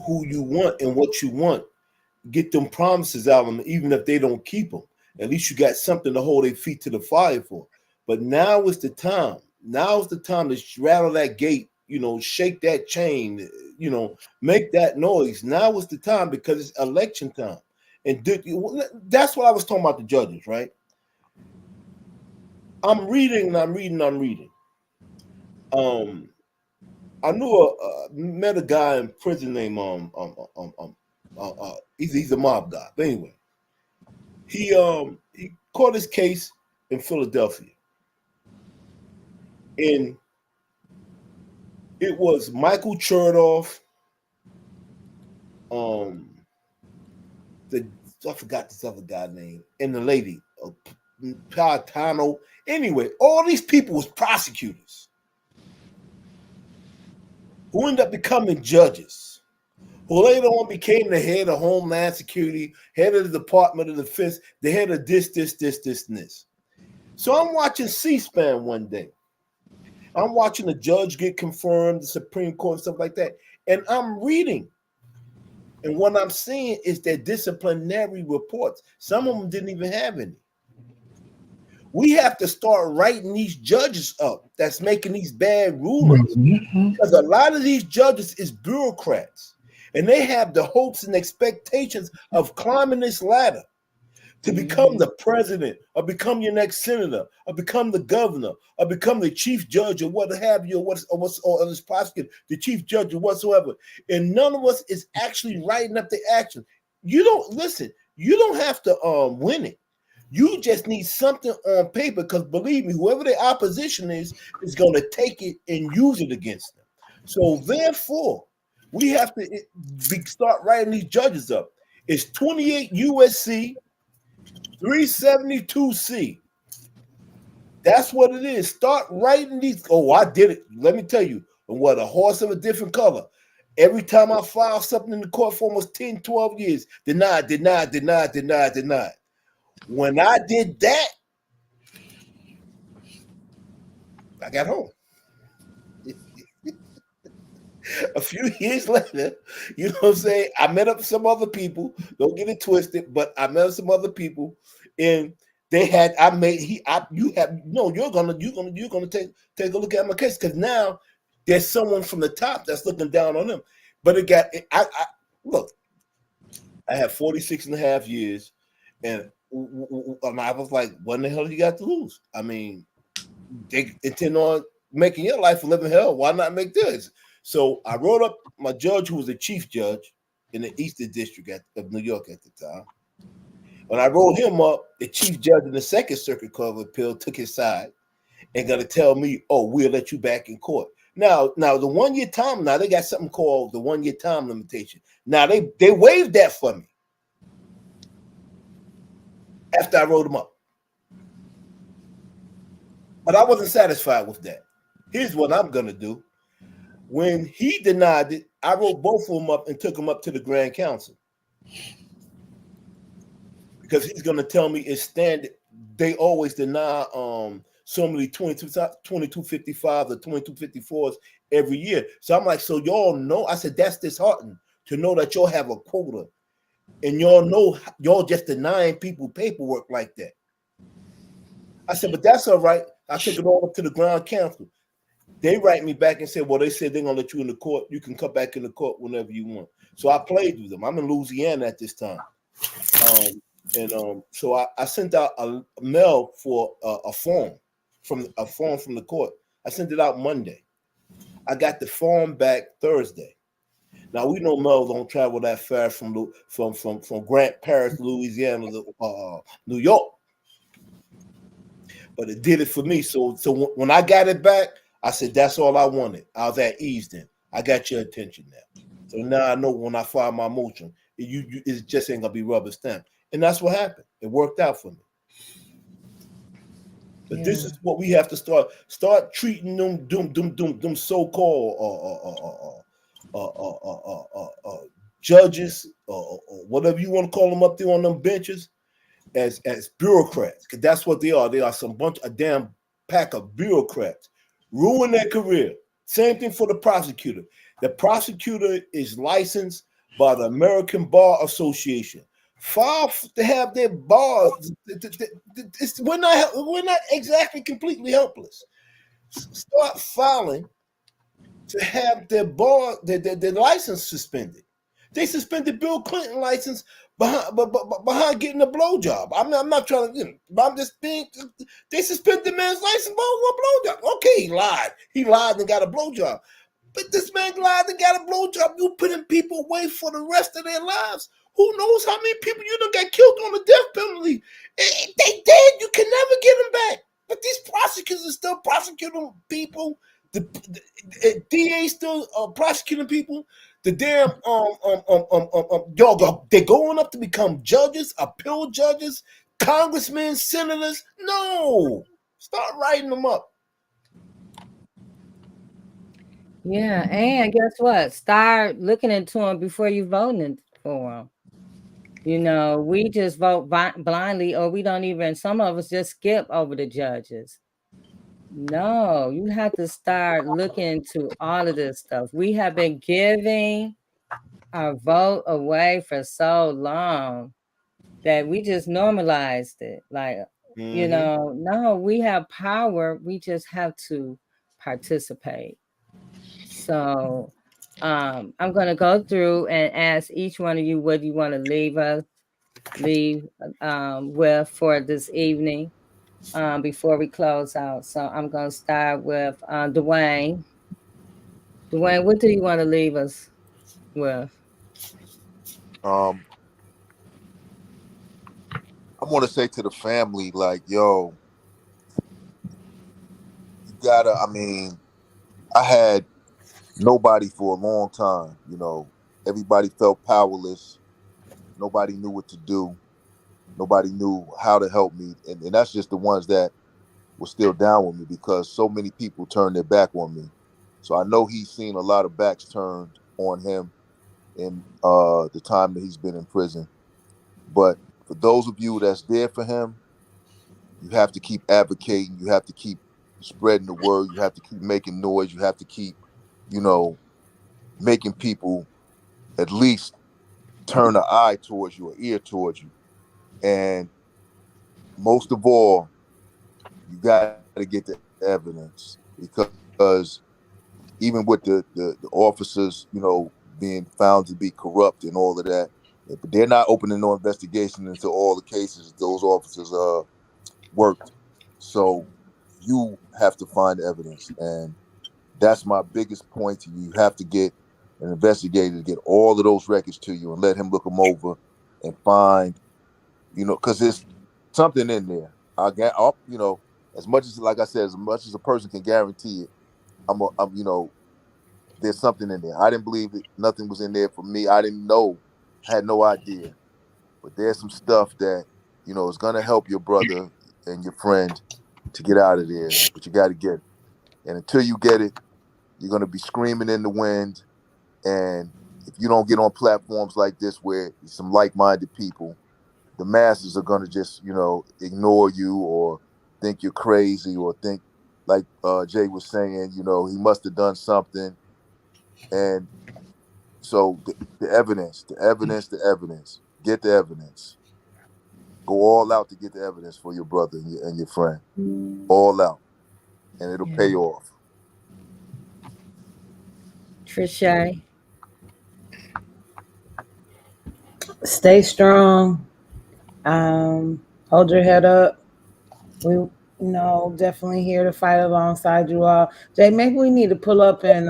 who you want and what you want. Get them promises out of them, even if they don't keep them. At least you got something to hold their feet to the fire for. But now is the time. Now is the time to rattle that gate, shake that chain, make that noise. Now is the time because it's election time. And that's what I was talking about the judges, right? I'm reading. I met a guy in prison named he's a mob guy. But anyway, he caught his case in Philadelphia, and it was Michael Chertoff. I forgot this other guy's name, and the lady, Palatano. Anyway, all these people was prosecutors who ended up becoming judges, who later on became the head of Homeland Security, head of the Department of Defense, the head of this, and this. So I'm watching C-SPAN one day. I'm watching the judge get confirmed, the Supreme Court, and stuff like that. And I'm reading. And what I'm seeing is their disciplinary reports. Some of them didn't even have any. We have to start writing these judges up that's making these bad rulings. Because a lot of these judges is bureaucrats. And they have the hopes and expectations of climbing this ladder to become the president, or become your next senator, or become the governor, or become the chief judge, or what have you, or this prosecutor, the chief judge, or whatsoever. And none of us is actually writing up the action. You don't have to win it. You just need something on paper, because believe me, whoever the opposition is going to take it and use it against them. So therefore, we have to start writing these judges up. It's 28 USC 372C. That's what it is. Start writing these. Oh, I did it. Let me tell you. What, a horse of a different color. Every time I file something in the court for almost 10, 12 years, denied. When I did that, I got home. A few years later, you know what I'm saying? I met up with some other people. Don't get it twisted, but I met up with some other people, and they had. You're gonna take a look at my case, because now there's someone from the top that's looking down on them. But look. I had 46 and a half years, and I was like, what in the hell you got to lose? I mean, they intend on making your life a living hell. Why not make this? So I wrote up my judge, who was the chief judge in the Eastern District of New York at the time. When I rolled him up, the chief judge in the Second Circuit Court of Appeal took his side and gonna tell me, "Oh, we'll let you back in court." Now the 1 year time. Now they got something called the 1 year time limitation. Now they waived that for me after I wrote him up, but I wasn't satisfied with that. Here's what I'm gonna do. When he denied it, I wrote both of them up and took them up to the Grand Council because he's gonna tell me it's standard. They always deny so many 2255 or 2254s every year. So I'm like, so y'all know? I said, that's disheartening to know that y'all have a quota and y'all know y'all just denying people paperwork like that. I said, but that's all right. I took it all up to the Grand Council. They write me back and said, well, they said they're going to let you in the court. You can come back in the court whenever you want. So I played with them. I'm in Louisiana at this time. So I sent out a mail for a form from the court. I sent it out Monday. I got the form back Thursday. Now we know mail don't travel that far from Grant Parish, Louisiana to New York, but it did it for me. So when I got it back, I said that's all I wanted. I was at ease then. I got your attention now. So now I know when I file my motion, it just ain't gonna be rubber stamped. And that's what happened. It worked out for me. But this is what we have to start treating them so-called judges or whatever you want to call them up there on them benches as bureaucrats, because that's what they are. They are a damn pack of bureaucrats. Ruin their career. Same thing for the prosecutor. The prosecutor is licensed by the American Bar Association. File to have their bars. We're not exactly completely helpless. Start filing to have their license suspended. They suspended Bill Clinton's license behind getting a blowjob. I'm not trying to. I'm just being. They suspended the man's license for a blowjob. Okay, he lied. He lied and got a blowjob. But this man lied and got a blowjob. You putting people away for the rest of their lives. Who knows how many people you done got killed on the death penalty? They dead. You can never get them back. But these prosecutors are still prosecuting people. The DA still prosecuting people. The damn they're going up to become judges, appeal judges, congressmen, senators. No, start writing them up. Yeah, and guess what? Start looking into them before you voting for them. You know, we just vote blindly, or we don't even. Some of us just skip over the judges. No, you have to start looking into all of this stuff. We have been giving our vote away for so long that we just normalized it. Like, you know, no, we have power. We just have to participate. So I'm going to go through and ask each one of you what you want to leave with for this evening. Before we close out. So I'm going to start with Dwayne. Dwayne, what do you want to leave us with? I want to say to the family, like, yo, you gotta, I had nobody for a long time, you know. Everybody felt powerless. Nobody knew what to do. Nobody knew how to help me. And that's just the ones that were still down with me, because so many people turned their back on me. So I know he's seen a lot of backs turned on him in the time that he's been in prison. But for those of you that's there for him, you have to keep advocating. You have to keep spreading the word. You have to keep making noise. You have to keep, you know, making people at least turn an eye towards you, or ear towards you. And most of all, you got to get the evidence, because even with the officers, you know, being found to be corrupt and all of that, but they're not opening no investigation into all the cases those officers worked. So you have to find evidence, and that's my biggest point to you. You have to get an investigator to get all of those records to you and let him look them over and find, because there's something in there. As much as, like I said, as much as a person can guarantee it, there's something in there. I didn't believe that nothing was in there for me. I didn't know, had no idea. But there's some stuff that, is going to help your brother and your friend to get out of there. But you got to get it. And until you get it, you're going to be screaming in the wind. And if you don't get on platforms like this where some like-minded people, the masses are going to just, ignore you or think you're crazy or think, like Jay was saying, he must have done something. And so the evidence, get the evidence. Go all out to get the evidence for your brother and your friend. All out. And it'll pay off. Trischè. Stay strong. Hold your head up. We definitely here to fight alongside you all. Jay, maybe we need to pull up in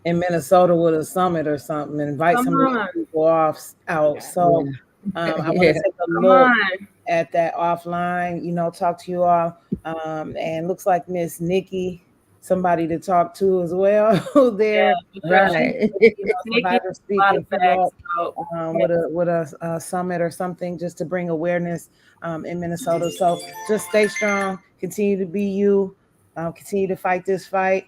Minnesota with a summit or something and invite some of these people out. So I want to take a look at that offline, talk to you all. And looks like Miss Nikki, somebody to talk to as well there. Right. Survivor speaking with a summit or something just to bring awareness in Minnesota. So just stay strong, continue to be you, continue to fight this fight.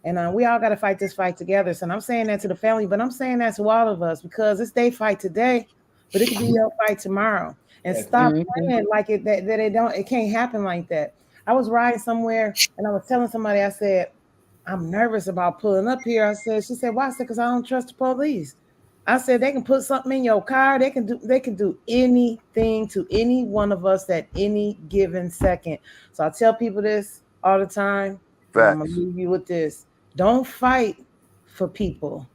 And we all got to fight this fight together. So I'm saying that to the family, but I'm saying that to all of us because it's their fight today, but it could be your fight tomorrow. And stop playing like it can't happen like that. I was riding somewhere and I was telling somebody, I said, I'm nervous about pulling up here. She said, why? I said, because I don't trust the police. I said, they can put something in your car. They can do anything to any one of us at any given second. So I tell people this all the time. I'm going to leave you with this. Don't fight for people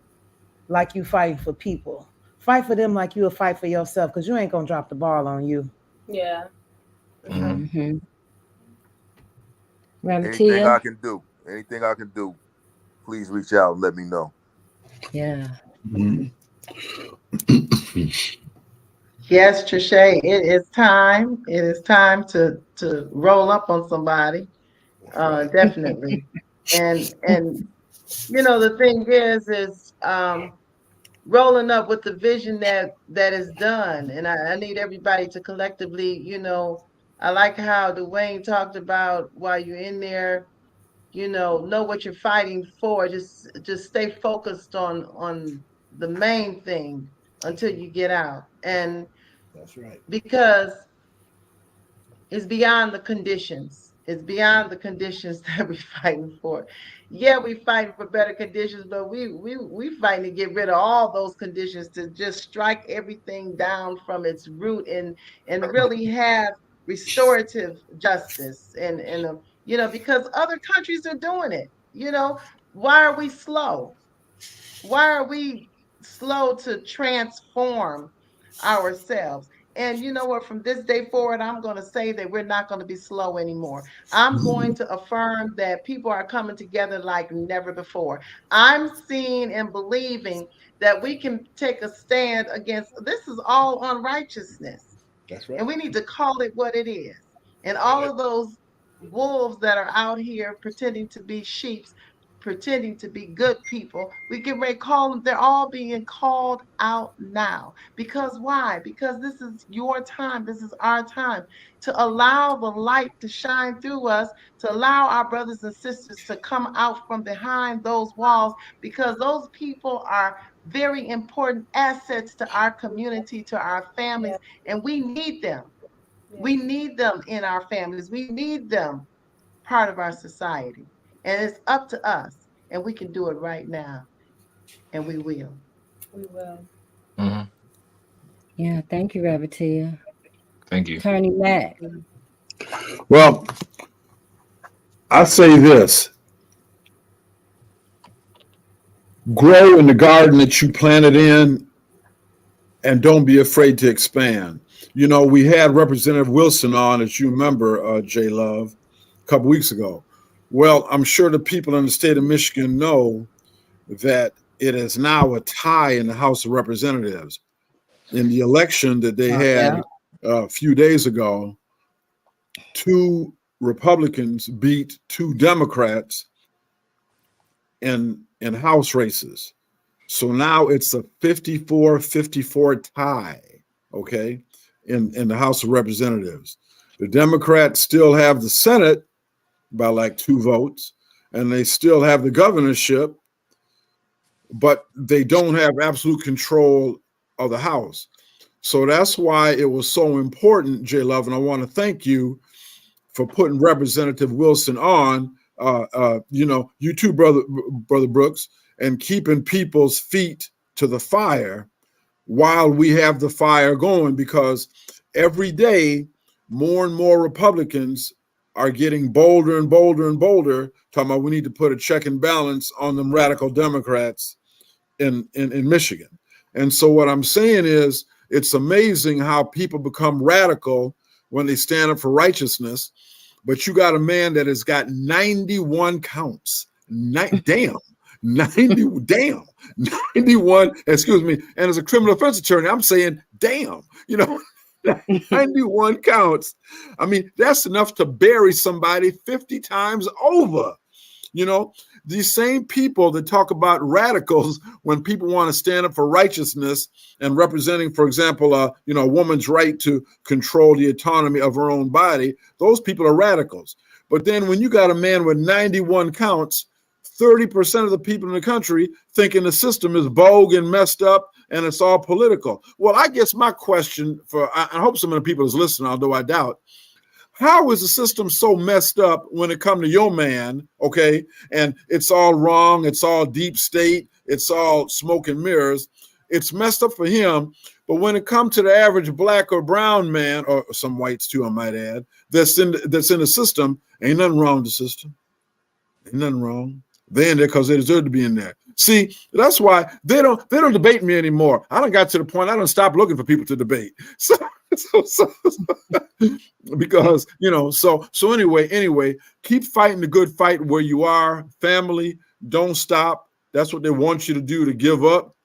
like you fighting for people. Fight for them like you'll fight for yourself because you ain't going to drop the ball on you. Yeah. Mm-hmm. Anything I can do, please reach out and let me know. Yeah. Mm-hmm. Yes, Trischè, it is time. It is time to roll up on somebody. Definitely. And the thing is rolling up with the vision that is done. And I need everybody to collectively, I like how Dwayne talked about while you're in there, know what you're fighting for. Just stay focused on the main thing until you get out. And that's right. Because it's beyond the conditions. It's beyond the conditions that we're fighting for. Yeah, we're fighting for better conditions, but we fighting to get rid of all those conditions, to just strike everything down from its root and really have restorative justice and because other countries are doing it. Why are we slow? Why are we slow to transform ourselves? And you know what? From this day forward, I'm going to say that we're not going to be slow anymore. I'm going to affirm that people are coming together like never before. I'm seeing and believing that we can take a stand against this is all unrighteousness. That's right. And we need to call it what it is. And all of those wolves that are out here pretending to be sheep, pretending to be good people, we get ready to call them. They're all being called out now. Because why? Because this is your time. This is our time to allow the light to shine through us, to allow our brothers and sisters to come out from behind those walls, because those people are very important assets to our community, to our families, and we need them. We need them in our families. We need them part of our society. And it's up to us, and we can do it right now, and we will. We will. Mm-hmm. Yeah, thank you, Revertia. Thank you. Attorney Mack. Well, I say this. Grow in the garden that you planted in, and don't be afraid to expand. We had Representative Wilson on, as you remember, J. Love, a couple weeks ago. Well, I'm sure the people in the state of Michigan know that it is now a tie in the House of Representatives. In the election that they had a few days ago, 2 Republicans beat 2 Democrats in House races. So now it's a 54-54 tie, okay, in the House of Representatives. The Democrats still have the Senate by like 2 votes, and they still have the governorship, but they don't have absolute control of the House. So that's why it was so important, J. Love, and I want to thank you for putting Representative Wilson on, you too, Brother Brooks, and keeping people's feet to the fire while we have the fire going, because every day more and more Republicans are getting bolder and bolder and bolder, talking about we need to put a check and balance on them radical Democrats in Michigan. And so what I'm saying is, it's amazing how people become radical when they stand up for righteousness. But you got a man that has got 91 counts. 91, excuse me. And as a criminal defense attorney, I'm saying, damn, 91 counts. I mean, that's enough to bury somebody 50 times over. These same people that talk about radicals when people want to stand up for righteousness and representing, for example, a woman's right to control the autonomy of her own body, those people are radicals. But then when you got a man with 91 counts, 30% of the people in the country thinking the system is bogue and messed up and it's all political. Well, I guess my question I hope some of the people is listening, although I doubt, how is the system so messed up when it comes to your man, okay, and it's all wrong, it's all deep state, it's all smoke and mirrors, it's messed up for him, but when it comes to the average black or brown man, or some whites too, I might add, that's in the system, ain't nothing wrong with the system. Ain't nothing wrong. They're in there because they deserve to be in there. See, that's why they don't debate me anymore. I done got to the point I done stopped looking for people to debate. So because so anyway, keep fighting the good fight where you are. Family, don't stop. That's what they want you to do, to give up,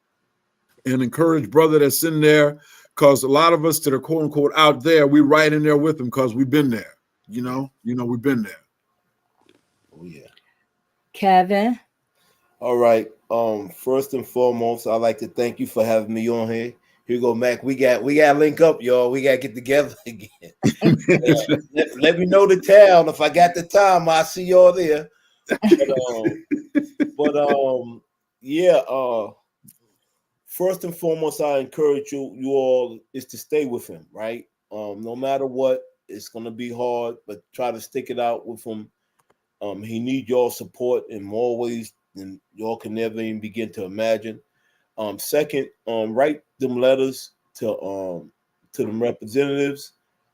and encourage brother that's in there, because a lot of us that are quote unquote out there, we right in there with them because we've been there. We've been there. Oh yeah. Kevin. All right. First and foremost, I'd like to thank you for having me on here. Here you go, Mac. We got to link up, y'all. We got to get together again. Let me know the town. If I got the time, I'll see y'all there. First and foremost, I encourage you all is to stay with him, right? No matter what, it's gonna be hard, but try to stick it out with him. He needs your support in more ways than y'all can never even begin to imagine. Second, write them letters to them representatives.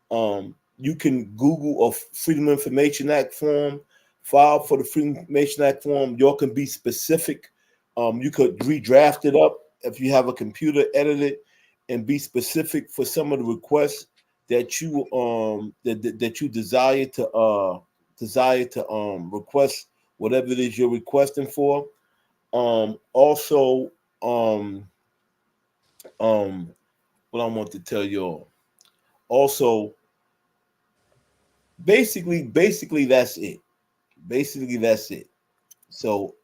You can Google a Freedom of Information Act form, file for the Freedom of Information Act form. Y'all can be specific. You could redraft it up if you have a computer, edit it, and be specific for some of the requests that you that you desire to request whatever it is you're requesting for. Also, what I want to tell y'all. Also, basically that's it. Basically that's it. So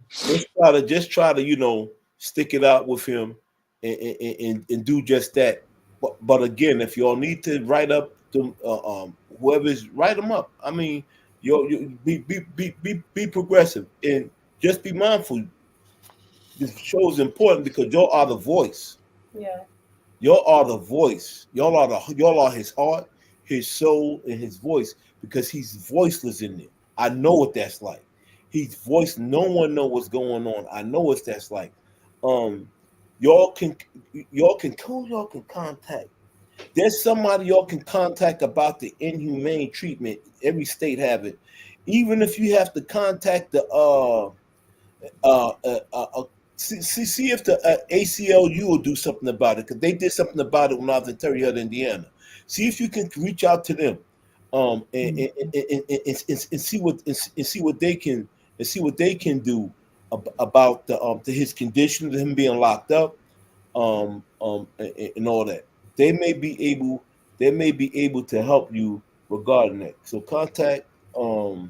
just try to stick it out with him and do just that. But again, if y'all need to write up them, whoever's, write them up. I mean, you be progressive and just be mindful. This show is important because y'all are the voice. Yeah. Y'all are the voice. Y'all are his heart, his soul, and his voice, because he's voiceless in it. I know what that's like. He's voice. No one know what's going on. I know what that's like. Y'all can contact. There's somebody y'all can contact about the inhumane treatment. Every state have it. Even if you have to contact the see if the ACLU will do something about it, because they did something about it when I was in Terre Haute, Indiana. See if you can reach out to them, and see what they can do about his condition, him being locked up, and all that. they may be able to help you regarding that. So contact the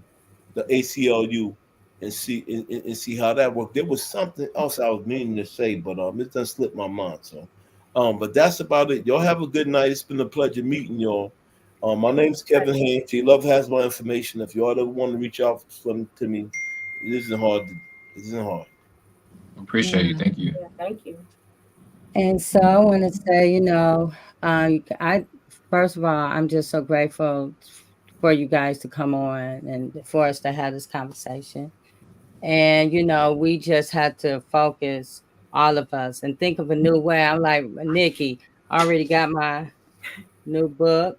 ACLU and see how that worked. There was something else I was meaning to say, but it done slipped my mind. So but that's about it. Y'all have a good night. It's been a pleasure meeting y'all. My name's Kevin Haynes. J Love has my information. If y'all ever want to reach out to me, it isn't hard. It isn't hard. Appreciate you. Thank you. Yeah, thank you. And so I want to say, I first of all, I'm just so grateful for you guys to come on and for us to have this conversation. And we just had to focus, all of us, and think of a new way. I'm like, Nikki, I already got my new book,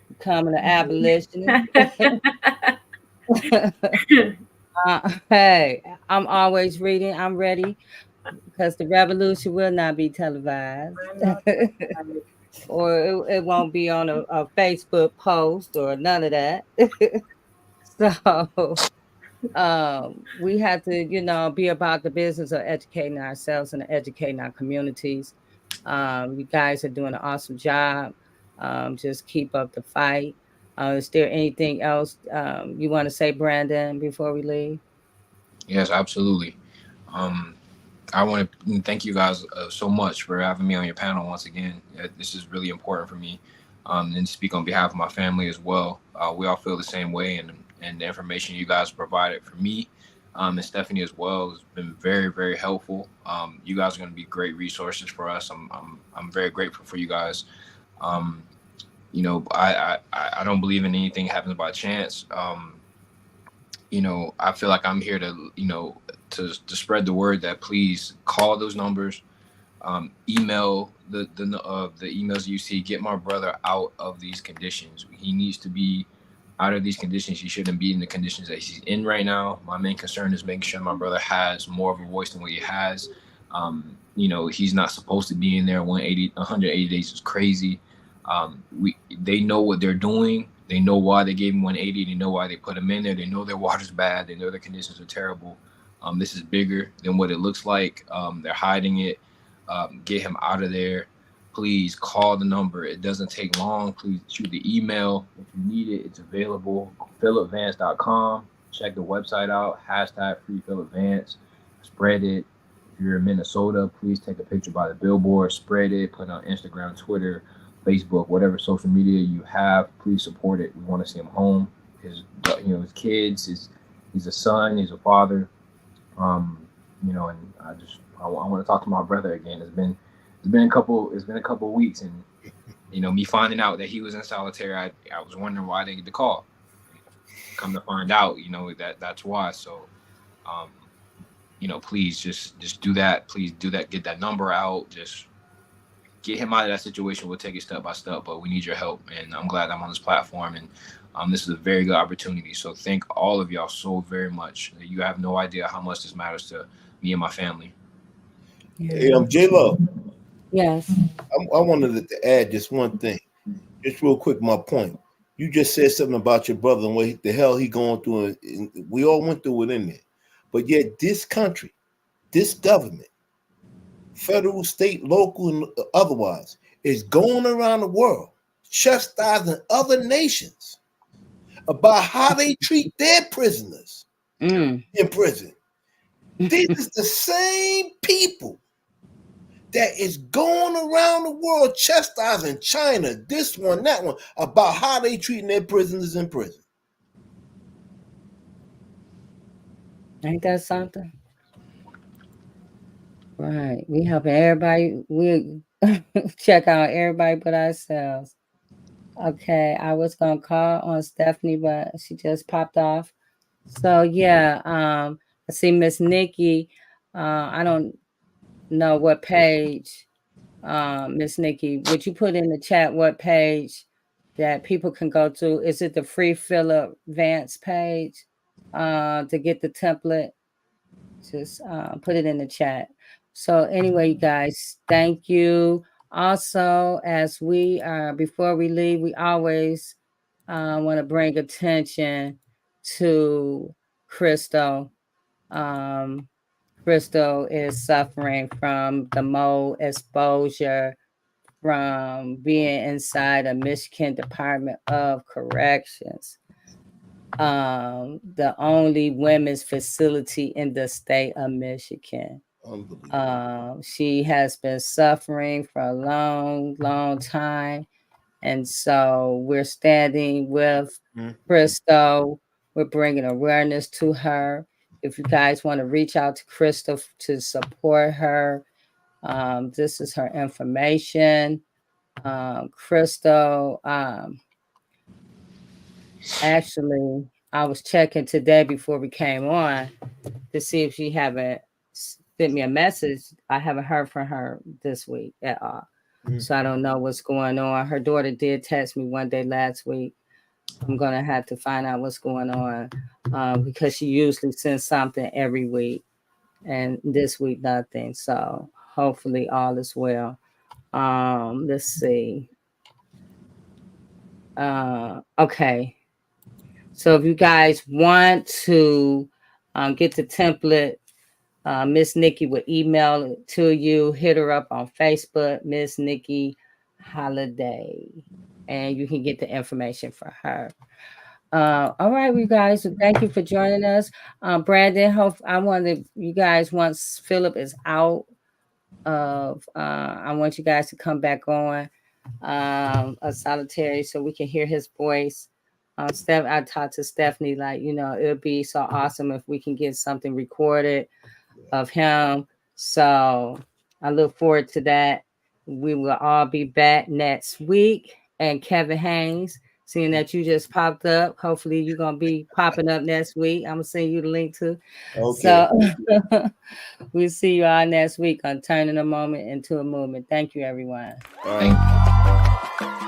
Becoming an Abolitionist. Hey, I'm always reading. I'm ready because the revolution will not be televised. Or it won't be on a Facebook post or none of that. So we have to, be about the business of educating ourselves and educating our communities. You guys are doing an awesome job. Just keep up the fight. Is there anything else you want to say, Brandon, before we leave? Yes, absolutely. I want to thank you guys so much for having me on your panel once again. This is really important for me, and speak on behalf of my family as well. We all feel the same way, and the information you guys provided for me and Stephanie as well has been very, very helpful. You guys are going to be great resources for us. I'm very grateful for you guys. I don't believe in anything happens by chance. I feel like I'm here to spread the word that please call those numbers, email the emails you see. Get my brother out of these conditions. He needs to be out of these conditions. He shouldn't be in the conditions that he's in right now. My main concern is making sure my brother has more of a voice than what he has. He's not supposed to be in there. 180 days is crazy. They know what they're doing. They know why they gave him 180. They know why they put him in there. They know their water's bad. They know their conditions are terrible. This is bigger than what it looks like. They're hiding it. Get him out of there. Please call the number. It doesn't take long. Please shoot the email. If you need it, it's available. PhillipVance.com. Check the website out. #FreePhillipVance. Spread it. If you're in Minnesota, please take a picture by the billboard. Spread it. Put it on Instagram, Twitter, Facebook, whatever social media you have. Please support it. We want to see him home. His kids. He's a son. He's a father. And I want to talk to my brother again. It's been a couple weeks, and me finding out that he was in solitary, I was wondering why I didn't get the call. Come to find out, that's why. So, please just do that. Please do that. Get that number out. Just get him out of that situation. We'll take it step by step, but we need your help. And I'm glad I'm on this platform, and this is a very good opportunity. So thank all of y'all so very much. You have no idea how much this matters to me and my family. Hey, J Love. Yes. I wanted to add just one thing, just real quick. My point. You just said something about your brother and what the hell he going through, and we all went through it in there. But yet, this country, this government, federal, state, local, and otherwise, is going around the world chastising other nations about how they treat their prisoners in prison. This is the same people that is going around the world chastising China, this one, that one, about how they treating their prisoners in prison. Ain't that something? Right. We helping everybody. We check out everybody but ourselves. Okay. I was gonna call on Stephanie, but she just popped off. So yeah, I see Miss Nikki. I don't know what page, Miss Nikki. Would you put in the chat what page that people can go to? Is it the Free Phillip Vance page to get the template? Just put it in the chat. So anyway, you guys, thank you. Also, as we before we leave, we always want to bring attention to Crystal. Crystal is suffering from the mold exposure from being inside a Michigan Department of Corrections, the only women's facility in the state of Michigan. She has been suffering for a long time. And so we're standing with Crystal. We're bringing awareness to her. If you guys want to reach out to Crystal to support her, this is her information. Crystal, actually, I was checking today before we came on to see if she haven't sent me a message. I haven't heard from her this week at all. So I don't know what's going on. Her daughter did text me one day last week. I'm going to have to find out what's going on because she usually sends something every week. And this week, nothing. So hopefully all is well. Let's see. Okay. So if you guys want to get the template, Miss Nikki would email it to you. Hit her up on Facebook, Miss Nikki Holiday, and you can get the information for her. All right, you guys. So thank you for joining us, Brandon. I wanted you guys, once Phillip is out of, I want you guys to come back on a solitary so we can hear his voice. I talked to Stephanie, like, it would be so awesome if we can get something recorded of him. So I look forward to that. We will all be back next week. And Kevin Haynes, seeing that you just popped up, hopefully you're going to be popping up next week. I'm going to send you the link too. Okay. So we'll see you all next week on Turning a Moment into a Movement. Thank you, everyone. All right.